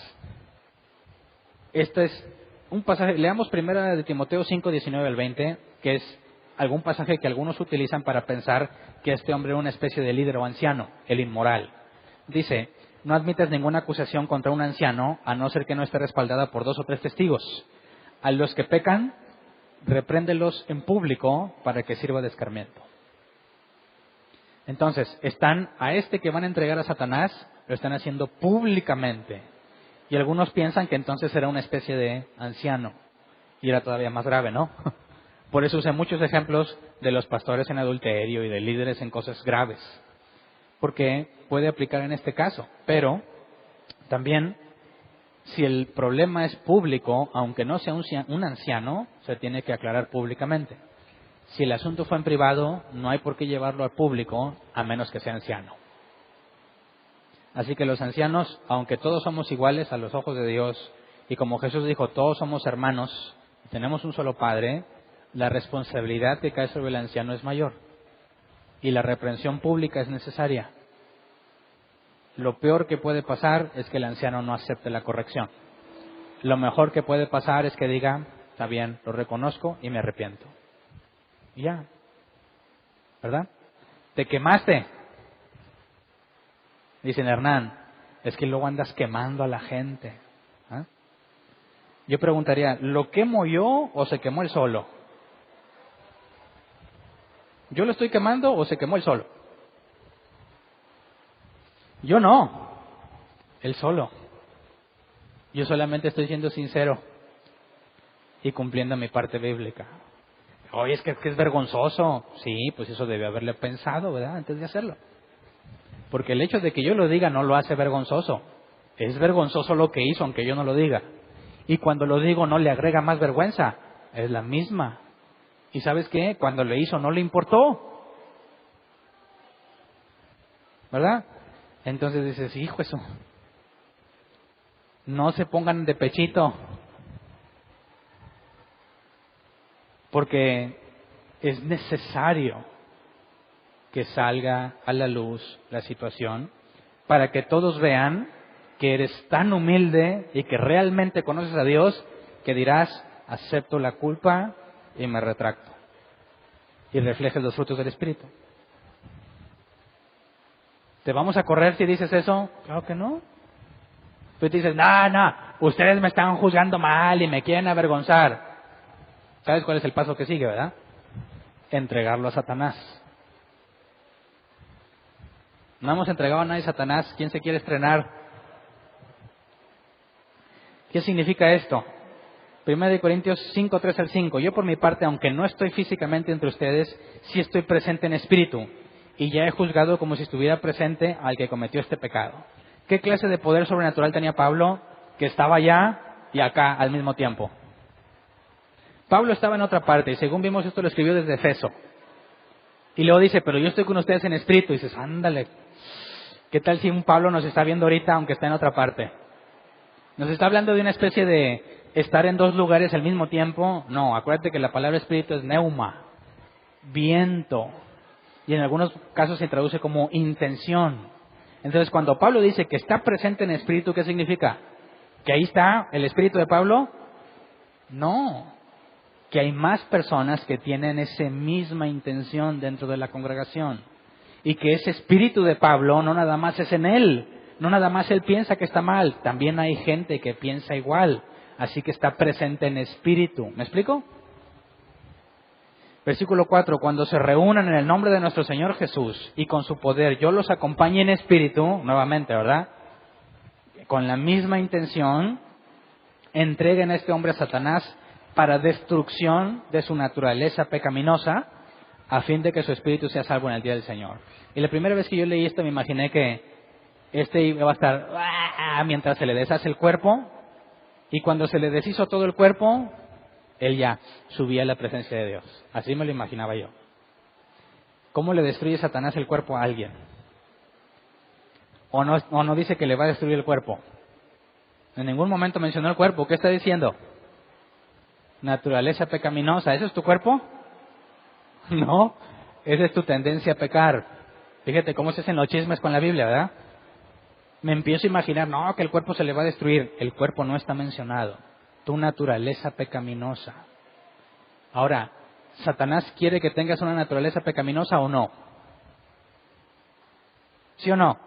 Este es un pasaje, leamos primero de Timoteo 5, 19 al 20, que es algún pasaje que algunos utilizan para pensar que este hombre era una especie de líder o anciano, el inmoral. Dice, no admites ninguna acusación contra un anciano, a no ser que no esté respaldada por 2 o 3 testigos. A los que pecan, repréndelos en público para que sirva de escarmiento. Entonces, están a este que van a entregar a Satanás, lo están haciendo públicamente. Y algunos piensan que entonces será una especie de anciano. Y era todavía más grave, ¿no? Por eso usé muchos ejemplos de los pastores en adulterio y de líderes en cosas graves. Porque puede aplicar en este caso. Pero también, si el problema es público, aunque no sea un anciano, se tiene que aclarar públicamente. Si el asunto fue en privado, no hay por qué llevarlo al público, a menos que sea anciano. Así que los ancianos, aunque todos somos iguales a los ojos de Dios, y como Jesús dijo, todos somos hermanos, tenemos un solo Padre, la responsabilidad que cae sobre el anciano es mayor. Y la reprensión pública es necesaria. Lo peor que puede pasar es que el anciano no acepte la corrección. Lo mejor que puede pasar es que diga, está bien, lo reconozco y me arrepiento. Y ya. ¿Verdad? Te quemaste. Dicen, Hernán, es que luego andas quemando a la gente. ¿Ah? Yo preguntaría, ¿lo quemo yo o se quemó él solo? ¿Yo lo estoy quemando o se quemó él solo? Yo no, él solo. Yo solamente estoy siendo sincero y cumpliendo mi parte bíblica. Oye, es que es vergonzoso. Sí, pues eso debe haberle pensado, ¿verdad? Antes de hacerlo. Porque el hecho de que yo lo diga no lo hace vergonzoso. Es vergonzoso lo que hizo, aunque yo no lo diga. Y cuando lo digo no le agrega más vergüenza. Es la misma. ¿Y sabes qué? Cuando le hizo no le importó. ¿Verdad? Entonces dices, hijo, eso. No se pongan de pechito. Porque es necesario que salga a la luz la situación para que todos vean que eres tan humilde y que realmente conoces a Dios que dirás, acepto la culpa y me retracto. Y reflejes los frutos del Espíritu. ¿Te vamos a correr si dices eso? Claro que no. Tú dices, no, ustedes me están juzgando mal y me quieren avergonzar. ¿Sabes cuál es el paso que sigue, verdad? Entregarlo a Satanás. No hemos entregado a nadie a Satanás. ¿Quién se quiere estrenar? ¿Qué significa esto? 1 Corintios 5, 3 al 5. Yo por mi parte, aunque no estoy físicamente entre ustedes, sí estoy presente en espíritu. Y ya he juzgado como si estuviera presente al que cometió este pecado. ¿Qué clase de poder sobrenatural tenía Pablo? Que estaba allá y acá al mismo tiempo. Pablo estaba en otra parte y según vimos esto lo escribió desde Efeso. Y luego dice, pero yo estoy con ustedes en espíritu. Y dices, ándale, ¿qué tal si un Pablo nos está viendo ahorita aunque está en otra parte? ¿Nos está hablando de una especie de estar en 2 lugares al mismo tiempo? No, acuérdate que la palabra espíritu es neuma, viento. Y en algunos casos se traduce como intención. Entonces, cuando Pablo dice que está presente en espíritu, ¿qué significa? ¿Que ahí está el espíritu de Pablo? No. Que hay más personas que tienen esa misma intención dentro de la congregación. Y que ese espíritu de Pablo no nada más es en él. No nada más él piensa que está mal. También hay gente que piensa igual. Así que está presente en espíritu. ¿Me explico? Versículo 4. Cuando se reúnan en el nombre de nuestro Señor Jesús y con su poder yo los acompañe en espíritu, nuevamente, ¿verdad? Con la misma intención, entreguen a este hombre a Satanás para destrucción de su naturaleza pecaminosa, a fin de que su espíritu sea salvo en el día del Señor. Y la primera vez que yo leí esto me imaginé que iba a estar mientras se le deshace el cuerpo, y cuando se le deshizo todo el cuerpo, él ya subía a la presencia de Dios. Así me lo imaginaba yo. ¿Cómo le destruye Satanás el cuerpo a alguien? ¿O no dice que le va a destruir el cuerpo? En ningún momento mencionó el cuerpo. ¿Qué está diciendo? Naturaleza pecaminosa. ¿Ese es tu cuerpo? No, esa es tu tendencia a pecar. Fíjate cómo se hacen los chismes con la Biblia, ¿verdad? Me empiezo a imaginar, no, que el cuerpo se le va a destruir. El cuerpo no está mencionado. Tu naturaleza pecaminosa. Ahora, ¿Satanás quiere que tengas una naturaleza pecaminosa o no? ¿Sí o no?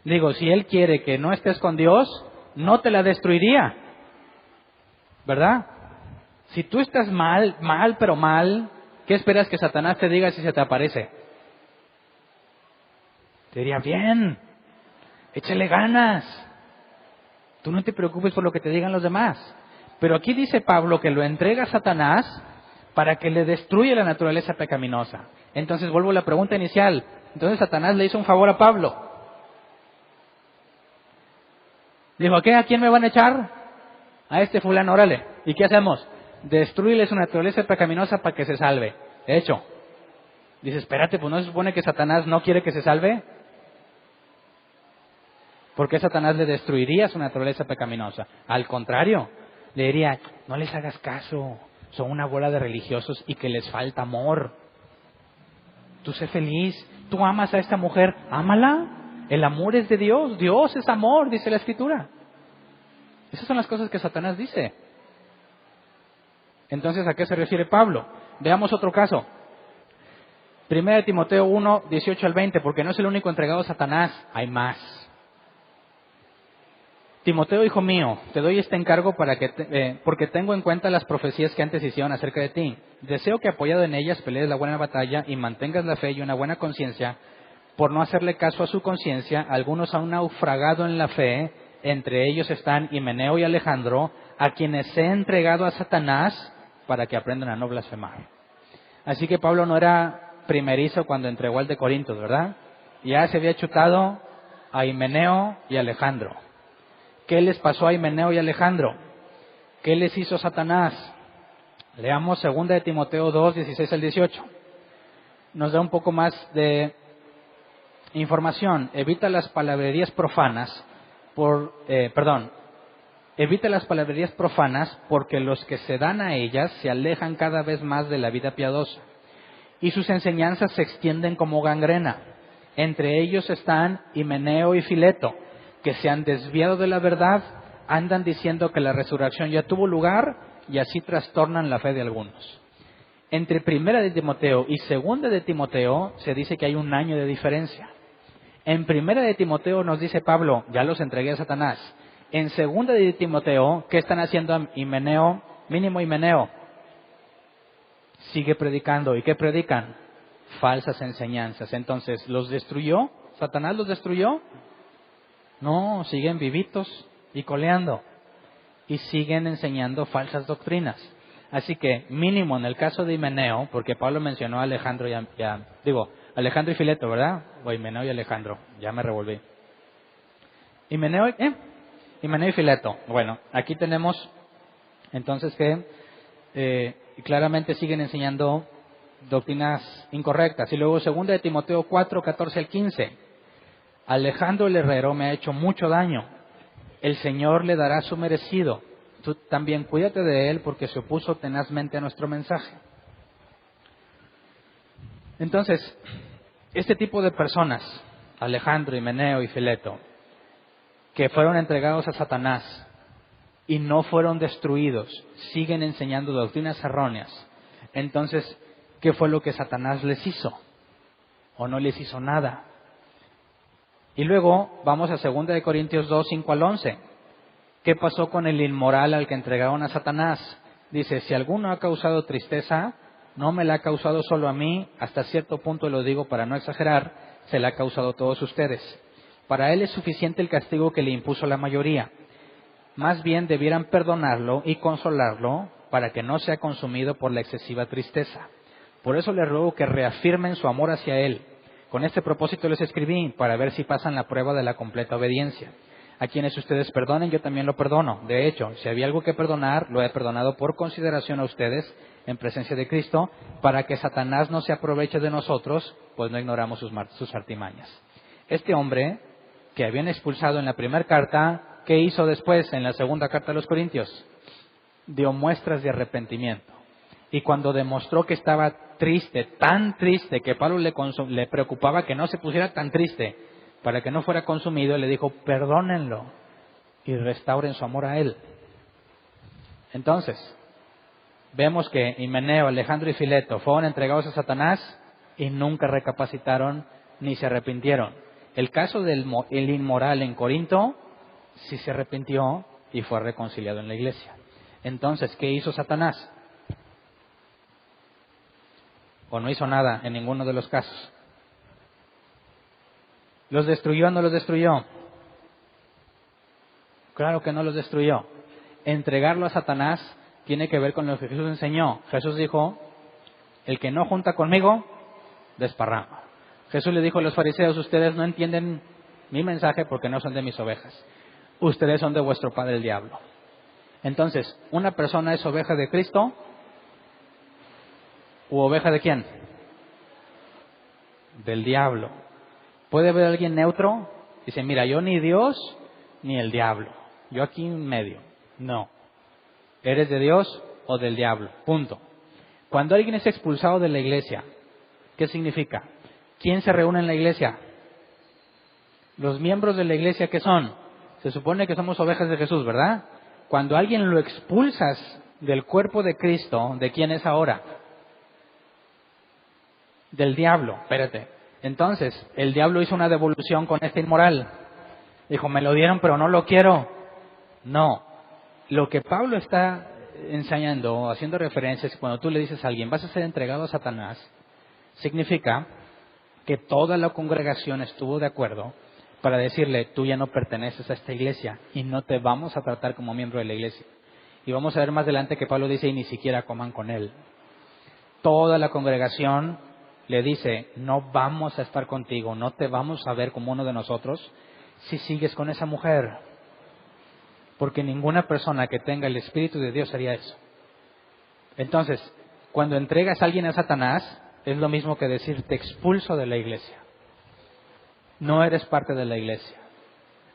Digo, si Él quiere que no estés con Dios, no te la destruiría, ¿verdad? Si tú estás mal, pero mal, ¿qué esperas que Satanás te diga si se te aparece? Te diría, bien, échale ganas. Tú no te preocupes por lo que te digan los demás. Pero aquí dice Pablo que lo entrega a Satanás para que le destruya la naturaleza pecaminosa. Entonces vuelvo a la pregunta inicial. Entonces Satanás le hizo un favor a Pablo. Dijo, ¿qué? ¿A quién me van a echar? A este fulano, órale. ¿Y qué hacemos? Destruirle su naturaleza pecaminosa para que se salve. De hecho, dice, espérate, pues ¿no se supone que Satanás no quiere que se salve? ¿Por qué Satanás le destruiría su naturaleza pecaminosa? Al contrario, le diría, no les hagas caso, son una bola de religiosos y que les falta amor. Tú sé feliz, tú amas a esta mujer, ámala. El amor es de Dios, Dios es amor, dice la Escritura. Esas son las cosas que Satanás dice. Entonces, ¿a qué se refiere Pablo? Veamos otro caso. 1 Timoteo 1, 18 al 20, porque no es el único entregado a Satanás, hay más. Timoteo, hijo mío, te doy este encargo porque tengo en cuenta las profecías que antes hicieron acerca de ti. Deseo que apoyado en ellas pelees la buena batalla y mantengas la fe y una buena conciencia. Por no hacerle caso a su conciencia, algunos han naufragado en la fe, entre ellos están Himeneo y Alejandro, a quienes he entregado a Satanás para que aprendan a no blasfemar. Así que Pablo no era primerizo cuando entregó al de Corintios, ¿verdad? Ya se había chutado a Himeneo y Alejandro. ¿Qué les pasó a Himeneo y Alejandro? ¿Qué les hizo Satanás? Leamos 2 de Timoteo 2, 16 al 18. Nos da un poco más de información. Evita las palabrerías profanas porque los que se dan a ellas se alejan cada vez más de la vida piadosa y sus enseñanzas se extienden como gangrena. Entre ellos están Himeneo y Fileto, que se han desviado de la verdad, andan diciendo que la resurrección ya tuvo lugar y así trastornan la fe de algunos. Entre 1 de Timoteo y 2 de Timoteo se dice que hay un año de diferencia. En 1 de Timoteo nos dice Pablo, ya los entregué a Satanás. En 2 de Timoteo, ¿qué están haciendo Himeneo? Mínimo Himeneo. Sigue predicando. ¿Y qué predican? Falsas enseñanzas. Entonces, ¿los destruyó? ¿Satanás los destruyó? No, siguen vivitos y coleando. Y siguen enseñando falsas doctrinas. Así que, mínimo en el caso de Himeneo, porque Pablo mencionó a Alejandro Alejandro y Fileto, ¿verdad? O Himeneo y Alejandro, ya me revolví. Himeneo y Fileto. Bueno, aquí tenemos entonces que claramente siguen enseñando doctrinas incorrectas. Y luego 2 de Timoteo 4, 14 al 15. Alejandro el herrero me ha hecho mucho daño. El Señor le dará su merecido. Tú también cuídate de él porque se opuso tenazmente a nuestro mensaje. Entonces, este tipo de personas, Alejandro, Himeneo y Fileto, que fueron entregados a Satanás y no fueron destruidos, siguen enseñando doctrinas erróneas. Entonces, ¿qué fue lo que Satanás les hizo? ¿O no les hizo nada? Y luego vamos a 2 de Corintios 2, 5 al 11. ¿Qué pasó con el inmoral al que entregaron a Satanás? Dice, si alguno ha causado tristeza, no me la ha causado solo a mí, hasta cierto punto lo digo para no exagerar, se la ha causado a todos ustedes. Para él es suficiente el castigo que le impuso la mayoría. Más bien debieran perdonarlo y consolarlo para que no sea consumido por la excesiva tristeza. Por eso les ruego que reafirmen su amor hacia él. Con este propósito les escribí, para ver si pasan la prueba de la completa obediencia. A quienes ustedes perdonen, yo también lo perdono. De hecho, si había algo que perdonar, lo he perdonado por consideración a ustedes, en presencia de Cristo, para que Satanás no se aproveche de nosotros, pues no ignoramos sus artimañas. Este hombre, que habían expulsado en la primera carta, ¿qué hizo después en la segunda carta a los Corintios? Dio muestras de arrepentimiento. Y cuando demostró que estaba triste, tan triste, que Pablo le preocupaba que no se pusiera tan triste, para que no fuera consumido, le dijo, perdónenlo y restauren su amor a él. Entonces, vemos que Himeneo, Alejandro y Fileto fueron entregados a Satanás y nunca recapacitaron ni se arrepintieron. El caso del el inmoral en Corinto, sí se arrepintió y fue reconciliado en la iglesia. Entonces, ¿qué hizo Satanás? ¿O no hizo nada en ninguno de los casos? ¿Los destruyó o no los destruyó? Claro que no los destruyó. Entregarlo a Satanás tiene que ver con lo que Jesús enseñó. Jesús dijo, el que no junta conmigo, desparrama. Jesús le dijo a los fariseos, ustedes no entienden mi mensaje porque no son de mis ovejas. Ustedes son de vuestro padre el diablo. Entonces, ¿una persona es oveja de Cristo u oveja de quién? Del diablo. ¿Puede haber alguien neutro? Dice, mira, yo ni Dios ni el diablo. Yo aquí en medio. No. ¿Eres de Dios o del diablo? Punto. Cuando alguien es expulsado de la iglesia, ¿qué significa? ¿Quién se reúne en la iglesia? Los miembros de la iglesia, ¿qué son? Se supone que somos ovejas de Jesús, ¿verdad? Cuando a alguien lo expulsas del cuerpo de Cristo, ¿de quién es ahora? Del diablo. Espérate. Entonces, el diablo hizo una devolución con este inmoral. Dijo, me lo dieron, pero no lo quiero. No. Lo que Pablo está enseñando, haciendo referencias, cuando tú le dices a alguien, vas a ser entregado a Satanás, significa que toda la congregación estuvo de acuerdo para decirle, tú ya no perteneces a esta iglesia y no te vamos a tratar como miembro de la iglesia. Y vamos a ver más adelante que Pablo dice, y ni siquiera coman con él. Toda la congregación le dice, no vamos a estar contigo, no te vamos a ver como uno de nosotros si sigues con esa mujer. Porque ninguna persona que tenga el Espíritu de Dios haría eso. Entonces, cuando entregas a alguien a Satanás, es lo mismo que decir, te expulso de la iglesia. No eres parte de la iglesia.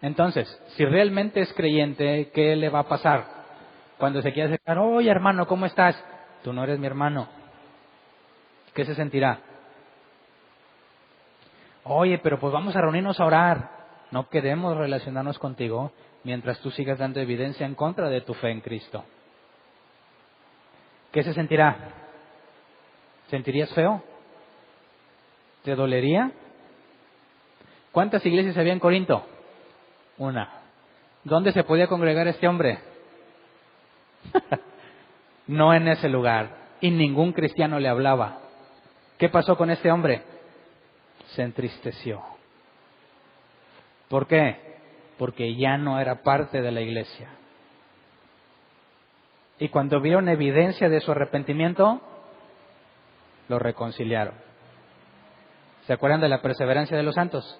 Entonces, si realmente es creyente, ¿qué le va a pasar? Cuando se quiere acercar, oye hermano, ¿cómo estás? Tú no eres mi hermano. ¿Qué se sentirá? Oye, pero pues vamos a reunirnos a orar. No queremos relacionarnos contigo mientras tú sigas dando evidencia en contra de tu fe en Cristo. ¿Qué se sentirá? ¿Sentirías feo? ¿Te dolería? ¿Cuántas iglesias había en Corinto? Una. ¿Dónde se podía congregar este hombre? No en ese lugar. Y ningún cristiano le hablaba. ¿Qué pasó con este hombre? Se entristeció. ¿Por qué? Porque ya no era parte de la iglesia. Y cuando vieron evidencia de su arrepentimiento, lo reconciliaron. ¿Se acuerdan de la perseverancia de los santos?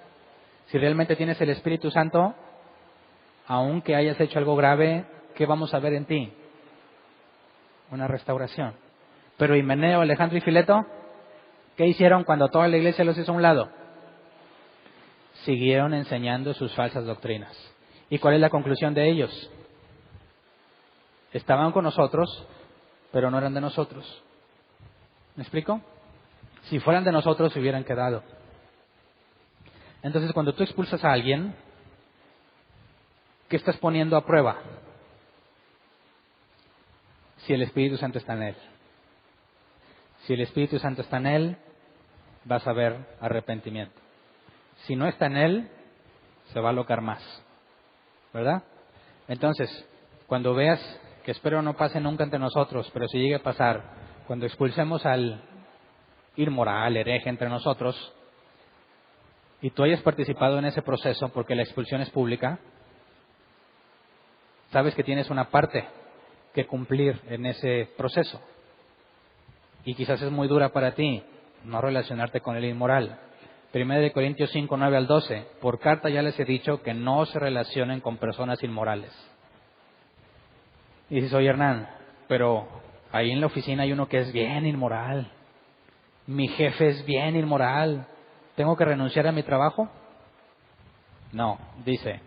Si realmente tienes el Espíritu Santo, aunque hayas hecho algo grave, ¿qué vamos a ver en ti? Una restauración. Pero Himeneo, Alejandro y Fileto, ¿qué hicieron cuando toda la iglesia los hizo a un lado? Siguieron enseñando sus falsas doctrinas. ¿Y cuál es la conclusión de ellos? Estaban con nosotros, pero no eran de nosotros. ¿Me explico? Si fueran de nosotros, se hubieran quedado. Entonces, cuando tú expulsas a alguien, ¿qué estás poniendo a prueba? Si el Espíritu Santo está en él. Si el Espíritu Santo está en él, vas a ver arrepentimiento. Si no está en él, se va a alocar más. ¿Verdad? Entonces, cuando veas, que espero no pase nunca entre nosotros, pero si llegue a pasar, cuando expulsemos al inmoral, hereje entre nosotros, y tú hayas participado en ese proceso porque la expulsión es pública, sabes que tienes una parte que cumplir en ese proceso. Y quizás es muy dura para ti no relacionarte con el inmoral. 1 Corintios 5, 9 al 12. Por carta ya les he dicho que no se relacionen con personas inmorales. Y dices, oye Hernán, pero ahí en la oficina hay uno que es bien inmoral. Mi jefe es bien inmoral. ¿Tengo que renunciar a mi trabajo? No, dice.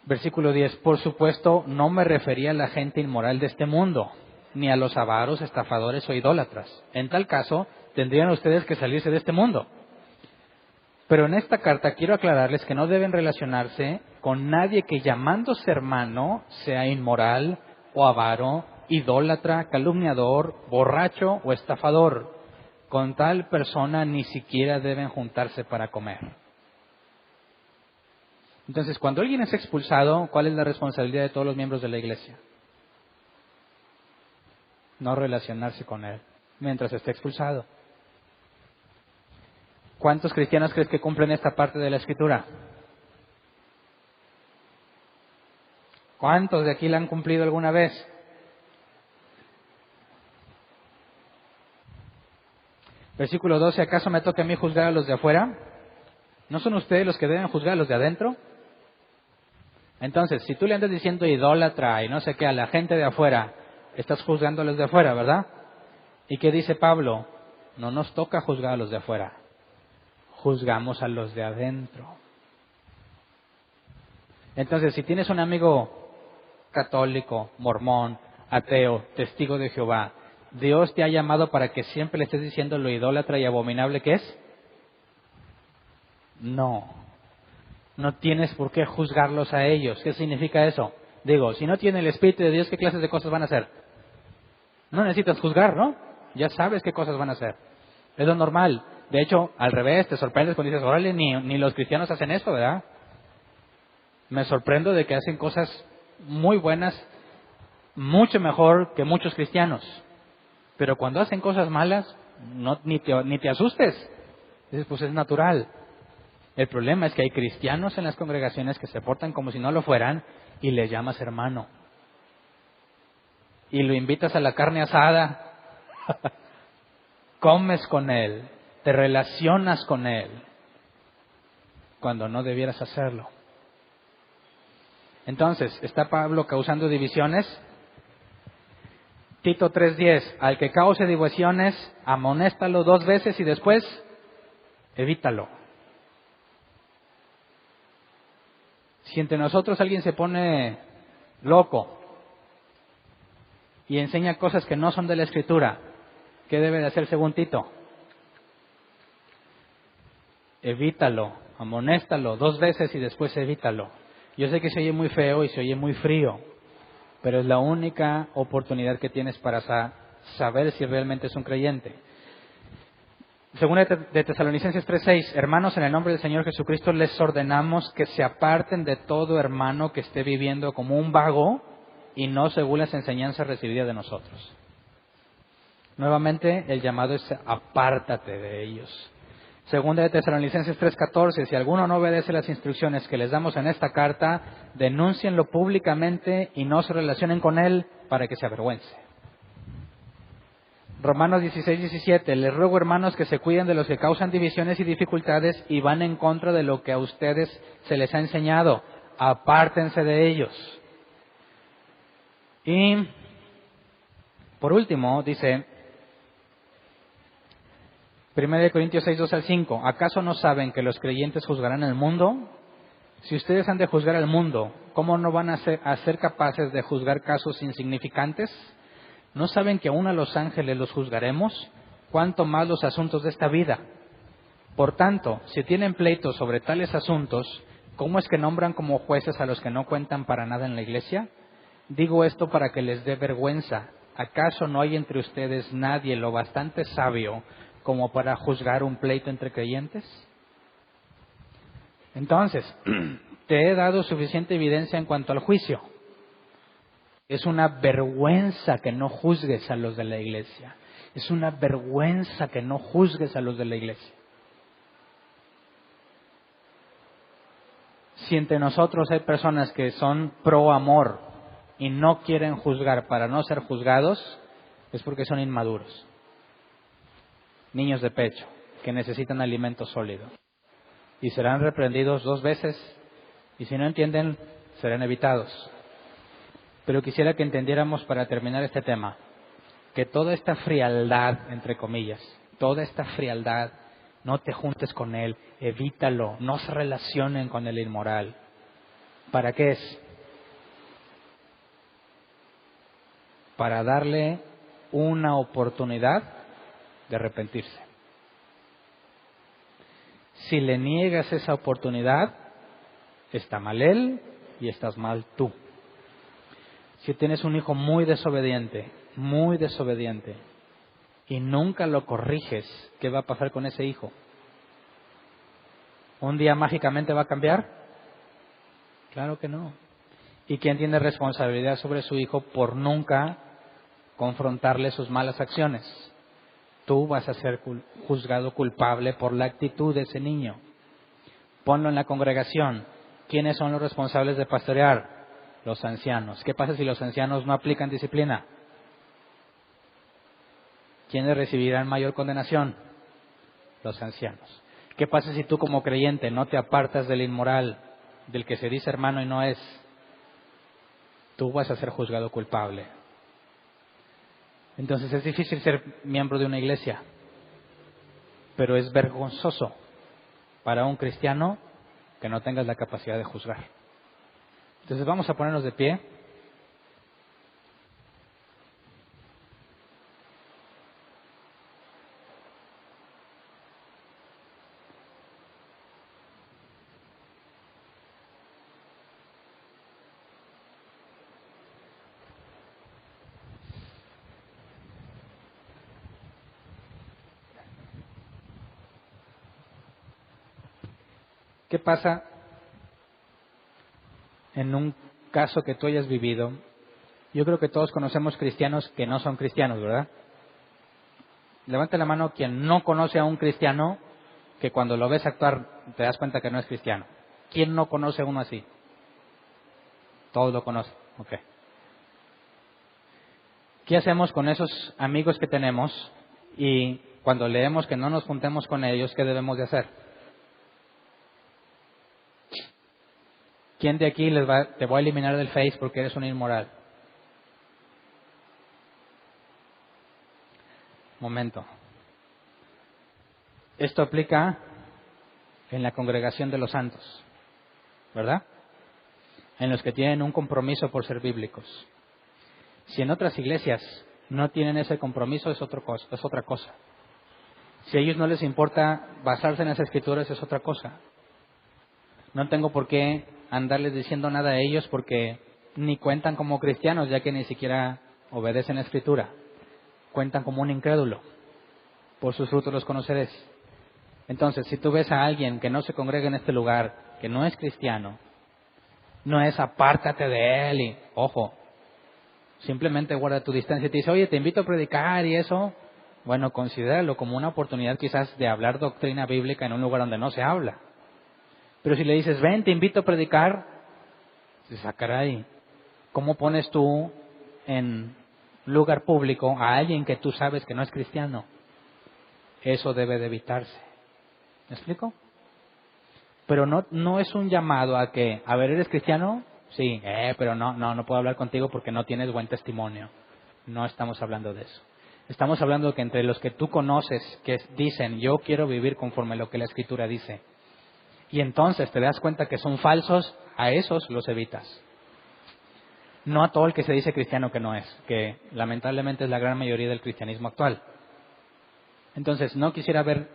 Versículo 10. Por supuesto, no me refería a la gente inmoral de este mundo, ni a los avaros, estafadores o idólatras. En tal caso, tendrían ustedes que salirse de este mundo. Pero en esta carta quiero aclararles que no deben relacionarse con nadie que llamándose hermano sea inmoral o avaro, idólatra, calumniador, borracho o estafador. con tal persona ni siquiera deben juntarse para comer. Entonces, cuando alguien es expulsado, ¿cuál es la responsabilidad de todos los miembros de la iglesia? No relacionarse con él mientras esté expulsado. ¿Cuántos cristianos crees que cumplen esta parte de la Escritura? ¿Cuántos de aquí la han cumplido alguna vez? Versículo 12, ¿acaso me toca a mí juzgar a los de afuera? ¿No son ustedes los que deben juzgar a los de adentro? Entonces, si tú le andas diciendo idólatra y no sé qué a la gente de afuera, estás juzgando a los de afuera, ¿verdad? ¿Y qué dice Pablo? No nos toca juzgar a los de afuera, juzgamos a los de adentro. Entonces, si tienes un amigo católico, mormón, ateo, testigo de Jehová, ¿Dios te ha llamado para que siempre le estés diciendo lo idólatra y abominable que es? No. No tienes por qué juzgarlos a ellos. ¿Qué significa eso? Digo, si no tiene el Espíritu de Dios, ¿qué clases de cosas van a hacer? No necesitas juzgar, ¿no? Ya sabes qué cosas van a hacer. Es lo normal. De hecho, al revés, te sorprendes cuando dices, órale, ni los cristianos hacen eso, ¿verdad? Me sorprendo de que hacen cosas muy buenas, mucho mejor que muchos cristianos. Pero cuando hacen cosas malas, ni te asustes. Dices, pues es natural. El problema es que hay cristianos en las congregaciones que se portan como si no lo fueran y le llamas hermano. Y lo invitas a la carne asada. Comes con él, te relacionas con él, cuando no debieras hacerlo. Entonces, ¿está Pablo causando divisiones? Tito 3:10, al que cause divisiones, amonéstalo 2 veces y después evítalo. Si entre nosotros alguien se pone loco y enseña cosas que no son de la Escritura, ¿qué debe de hacer según Tito? Evítalo, amonéstalo 2 veces y después evítalo. Yo sé que se oye muy feo y se oye muy frío, pero es la única oportunidad que tienes para saber si realmente es un creyente. Según de Tesalonicenses 3:6, hermanos, en el nombre del Señor Jesucristo les ordenamos que se aparten de todo hermano que esté viviendo como un vago y no según las enseñanzas recibidas de nosotros. Nuevamente, el llamado es apártate de ellos. Segunda de Tesalonicenses 3:14, si alguno no obedece las instrucciones que les damos en esta carta, denúncienlo públicamente y no se relacionen con él para que se avergüence. Romanos 16:17, les ruego hermanos que se cuiden de los que causan divisiones y dificultades y van en contra de lo que a ustedes se les ha enseñado. Apártense de ellos. Y por último, dice 1 Corintios 6:2-5, ¿acaso no saben que los creyentes juzgarán el mundo? Si ustedes han de juzgar al mundo, ¿cómo no van a ser capaces de juzgar casos insignificantes? ¿No saben que aún a los ángeles los juzgaremos? ¿Cuánto más los asuntos de esta vida? Por tanto, si tienen pleitos sobre tales asuntos, ¿cómo es que nombran como jueces a los que no cuentan para nada en la iglesia? Digo esto para que les dé vergüenza. ¿Acaso no hay entre ustedes nadie lo bastante sabio como para juzgar un pleito entre creyentes? Entonces, te he dado suficiente evidencia en cuanto al juicio. Es una vergüenza que no juzgues a los de la iglesia. Es una vergüenza que no juzgues a los de la iglesia. Si entre nosotros hay personas que son pro amor y no quieren juzgar para no ser juzgados, es porque son inmaduros. Niños de pecho que necesitan alimento sólido. Y serán reprendidos 2 veces y si no entienden, serán evitados. Pero quisiera que entendiéramos para terminar este tema, que toda esta frialdad, entre comillas, toda esta frialdad, no te juntes con él, evítalo, no se relacionen con el inmoral. ¿Para qué es? Para darle una oportunidad de arrepentirse. Si le niegas esa oportunidad, está mal él y estás mal tú. Si tienes un hijo muy desobediente, y nunca lo corriges, ¿qué va a pasar con ese hijo? ¿Un día mágicamente va a cambiar? Claro que no. ¿Y quién tiene responsabilidad sobre su hijo por nunca confrontarle sus malas acciones? Tú vas a ser juzgado culpable por la actitud de ese niño. Ponlo en la congregación. ¿Quiénes son los responsables de pastorear? Los ancianos. ¿Qué pasa si los ancianos no aplican disciplina? ¿Quiénes recibirán mayor condenación? Los ancianos. ¿Qué pasa si tú como creyente no te apartas del inmoral, del que se dice hermano y no es? Tú vas a ser juzgado culpable. Entonces es difícil ser miembro de una iglesia, pero es vergonzoso para un cristiano que no tengas la capacidad de juzgar. Entonces vamos a ponernos de pie. ¿Qué pasa en un caso que tú hayas vivido? Yo creo que todos conocemos cristianos que no son cristianos, ¿verdad? Levante la mano quien no conoce a un cristiano que cuando lo ves actuar te das cuenta que no es cristiano. ¿Quién no conoce a uno así? Todos lo conocen. Ok. ¿Qué hacemos con esos amigos que tenemos y cuando leemos que no nos juntemos con ellos, qué debemos de hacer? ¿Quién de aquí te voy a eliminar del Face porque eres un inmoral? Momento. Esto aplica en la congregación de los santos, ¿verdad? En los que tienen un compromiso por ser bíblicos. Si en otras iglesias no tienen ese compromiso, es otra cosa. Si a ellos no les importa basarse en las escrituras, es otra cosa. No tengo por qué andarles diciendo nada a ellos porque ni cuentan como cristianos, ya que ni siquiera obedecen la escritura. Cuentan como un incrédulo. Por sus frutos los conoceréis. Entonces, si tú ves a alguien que no se congrega en este lugar, que no es cristiano, no es apártate de él y, ojo, simplemente guarda tu distancia y te dice, oye, te invito a predicar y eso, bueno, considéralo como una oportunidad quizás de hablar doctrina bíblica en un lugar donde no se habla. Pero si le dices, ven, te invito a predicar, dices, ah, caray, ¿cómo pones tú en lugar público a alguien que tú sabes que no es cristiano? Eso debe de evitarse. ¿Me explico? Pero no es un llamado a que, a ver, ¿eres cristiano? Sí, pero no puedo hablar contigo porque no tienes buen testimonio. No estamos hablando de eso. Estamos hablando que entre los que tú conoces, que dicen, yo quiero vivir conforme a lo que la Escritura dice, y entonces te das cuenta que son falsos, a esos los evitas. No a todo el que se dice cristiano que no es, que lamentablemente es la gran mayoría del cristianismo actual. Entonces, no quisiera ver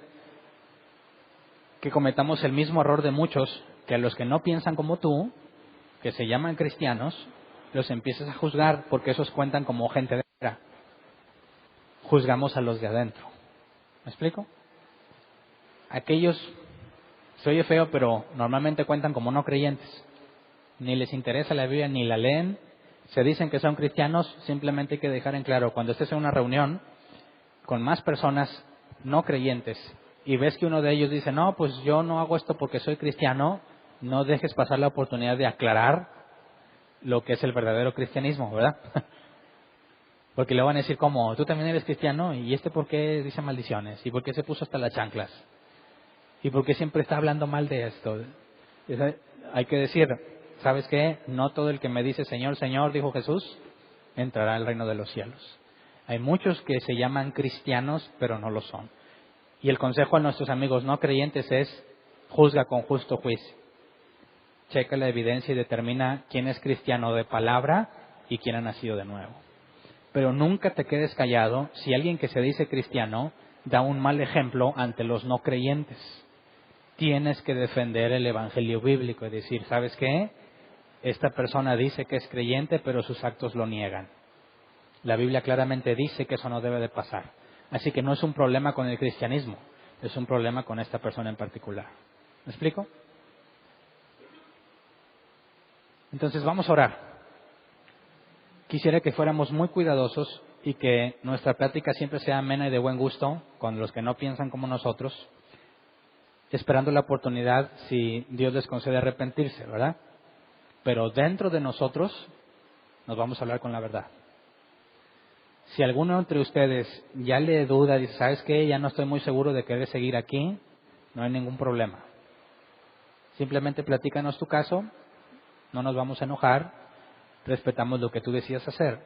que cometamos el mismo error de muchos, que a los que no piensan como tú, que se llaman cristianos, los empieces a juzgar porque esos cuentan como gente de fuera. Juzgamos a los de adentro. ¿Me explico? Aquellos, se oye feo, pero normalmente cuentan como no creyentes. Ni les interesa la Biblia, ni la leen. Se dicen que son cristianos, simplemente hay que dejar en claro, cuando estés en una reunión con más personas no creyentes, y ves que uno de ellos dice, no, pues yo no hago esto porque soy cristiano, no dejes pasar la oportunidad de aclarar lo que es el verdadero cristianismo, ¿verdad? Porque le van a decir, ¿cómo? ¿Tú también eres cristiano? ¿Y este por qué dice maldiciones? ¿Y por qué se puso hasta las chanclas? ¿Y por qué siempre está hablando mal de esto? Hay que decir, ¿sabes qué? No todo el que me dice Señor, Señor, dijo Jesús, entrará al reino de los cielos. Hay muchos que se llaman cristianos, pero no lo son. Y el consejo a nuestros amigos no creyentes es, juzga con justo juicio. Checa la evidencia y determina quién es cristiano de palabra y quién ha nacido de nuevo. Pero nunca te quedes callado si alguien que se dice cristiano da un mal ejemplo ante los no creyentes. Tienes que defender el evangelio bíblico y decir, ¿sabes qué? Esta persona dice que es creyente, pero sus actos lo niegan. La Biblia claramente dice que eso no debe de pasar. Así que no es un problema con el cristianismo, es un problema con esta persona en particular. ¿Me explico? Entonces vamos a orar. Quisiera que fuéramos muy cuidadosos y que nuestra plática siempre sea amena y de buen gusto con los que no piensan como nosotros, esperando la oportunidad si Dios les concede arrepentirse, ¿verdad? Pero dentro de nosotros nos vamos a hablar con la verdad. Si alguno entre ustedes ya le duda, dice, ¿sabes qué? Ya no estoy muy seguro de querer seguir aquí, no hay ningún problema. Simplemente platícanos tu caso, no nos vamos a enojar, respetamos lo que tú decidas hacer.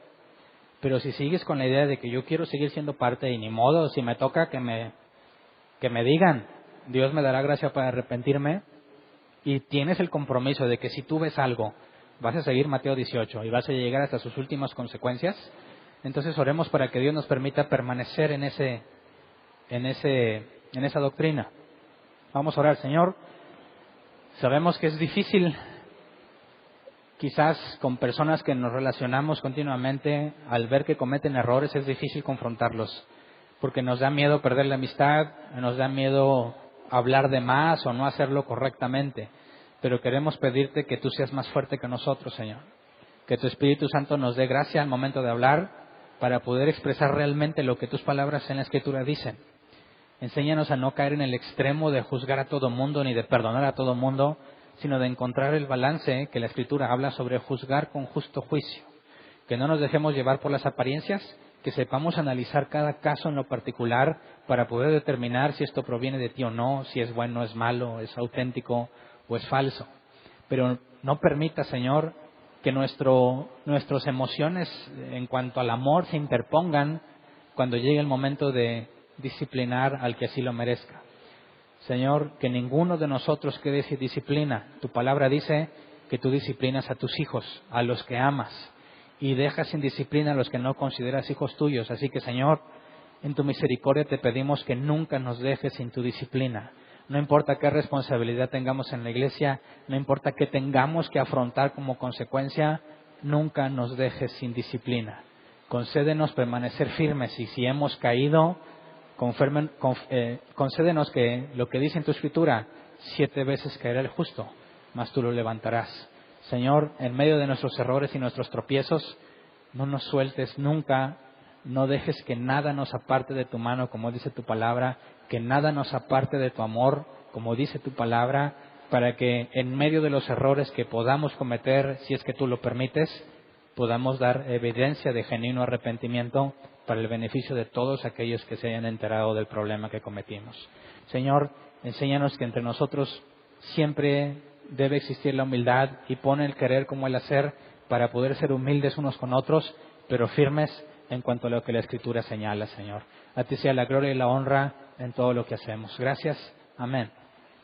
Pero si sigues con la idea de que yo quiero seguir siendo parte y ni modo, si me toca que me digan, Dios me dará gracia para arrepentirme, y tienes el compromiso de que si tú ves algo, vas a seguir Mateo 18 y vas a llegar hasta sus últimas consecuencias, entonces oremos para que Dios nos permita permanecer en esa doctrina. Vamos a orar, Señor. Sabemos que es difícil, quizás con personas que nos relacionamos continuamente, al ver que cometen errores es difícil confrontarlos, porque nos da miedo perder la amistad, nos da miedo hablar de más o no hacerlo correctamente. Pero queremos pedirte que tú seas más fuerte que nosotros, Señor. Que tu Espíritu Santo nos dé gracia al momento de hablar para poder expresar realmente lo que tus palabras en la Escritura dicen. Enséñanos a no caer en el extremo de juzgar a todo mundo ni de perdonar a todo mundo, sino de encontrar el balance que la Escritura habla sobre juzgar con justo juicio. Que no nos dejemos llevar por las apariencias, que sepamos analizar cada caso en lo particular para poder determinar si esto proviene de ti o no, si es bueno, es malo, es auténtico o es falso. Pero no permita, Señor, que nuestras emociones en cuanto al amor se interpongan cuando llegue el momento de disciplinar al que así lo merezca. Señor, que ninguno de nosotros quede sin disciplina. Tu palabra dice que tú disciplinas a tus hijos, a los que amas, y dejas sin disciplina a los que no consideras hijos tuyos. Así que, Señor, en tu misericordia te pedimos que nunca nos dejes sin tu disciplina. No importa qué responsabilidad tengamos en la iglesia, no importa qué tengamos que afrontar como consecuencia, nunca nos dejes sin disciplina. Concédenos permanecer firmes y si hemos caído, concédenos que lo que dice en tu Escritura, 7 veces caerá el justo, mas tú lo levantarás. Señor, en medio de nuestros errores y nuestros tropiezos, no nos sueltes nunca, no dejes que nada nos aparte de tu mano, como dice tu palabra, que nada nos aparte de tu amor, como dice tu palabra, para que en medio de los errores que podamos cometer, si es que tú lo permites, podamos dar evidencia de genuino arrepentimiento para el beneficio de todos aquellos que se hayan enterado del problema que cometimos. Señor, enséñanos que entre nosotros siempre debe existir la humildad y pon el querer como el hacer para poder ser humildes unos con otros, pero firmes en cuanto a lo que la Escritura señala, Señor. A ti sea la gloria y la honra en todo lo que hacemos. Gracias. Amén.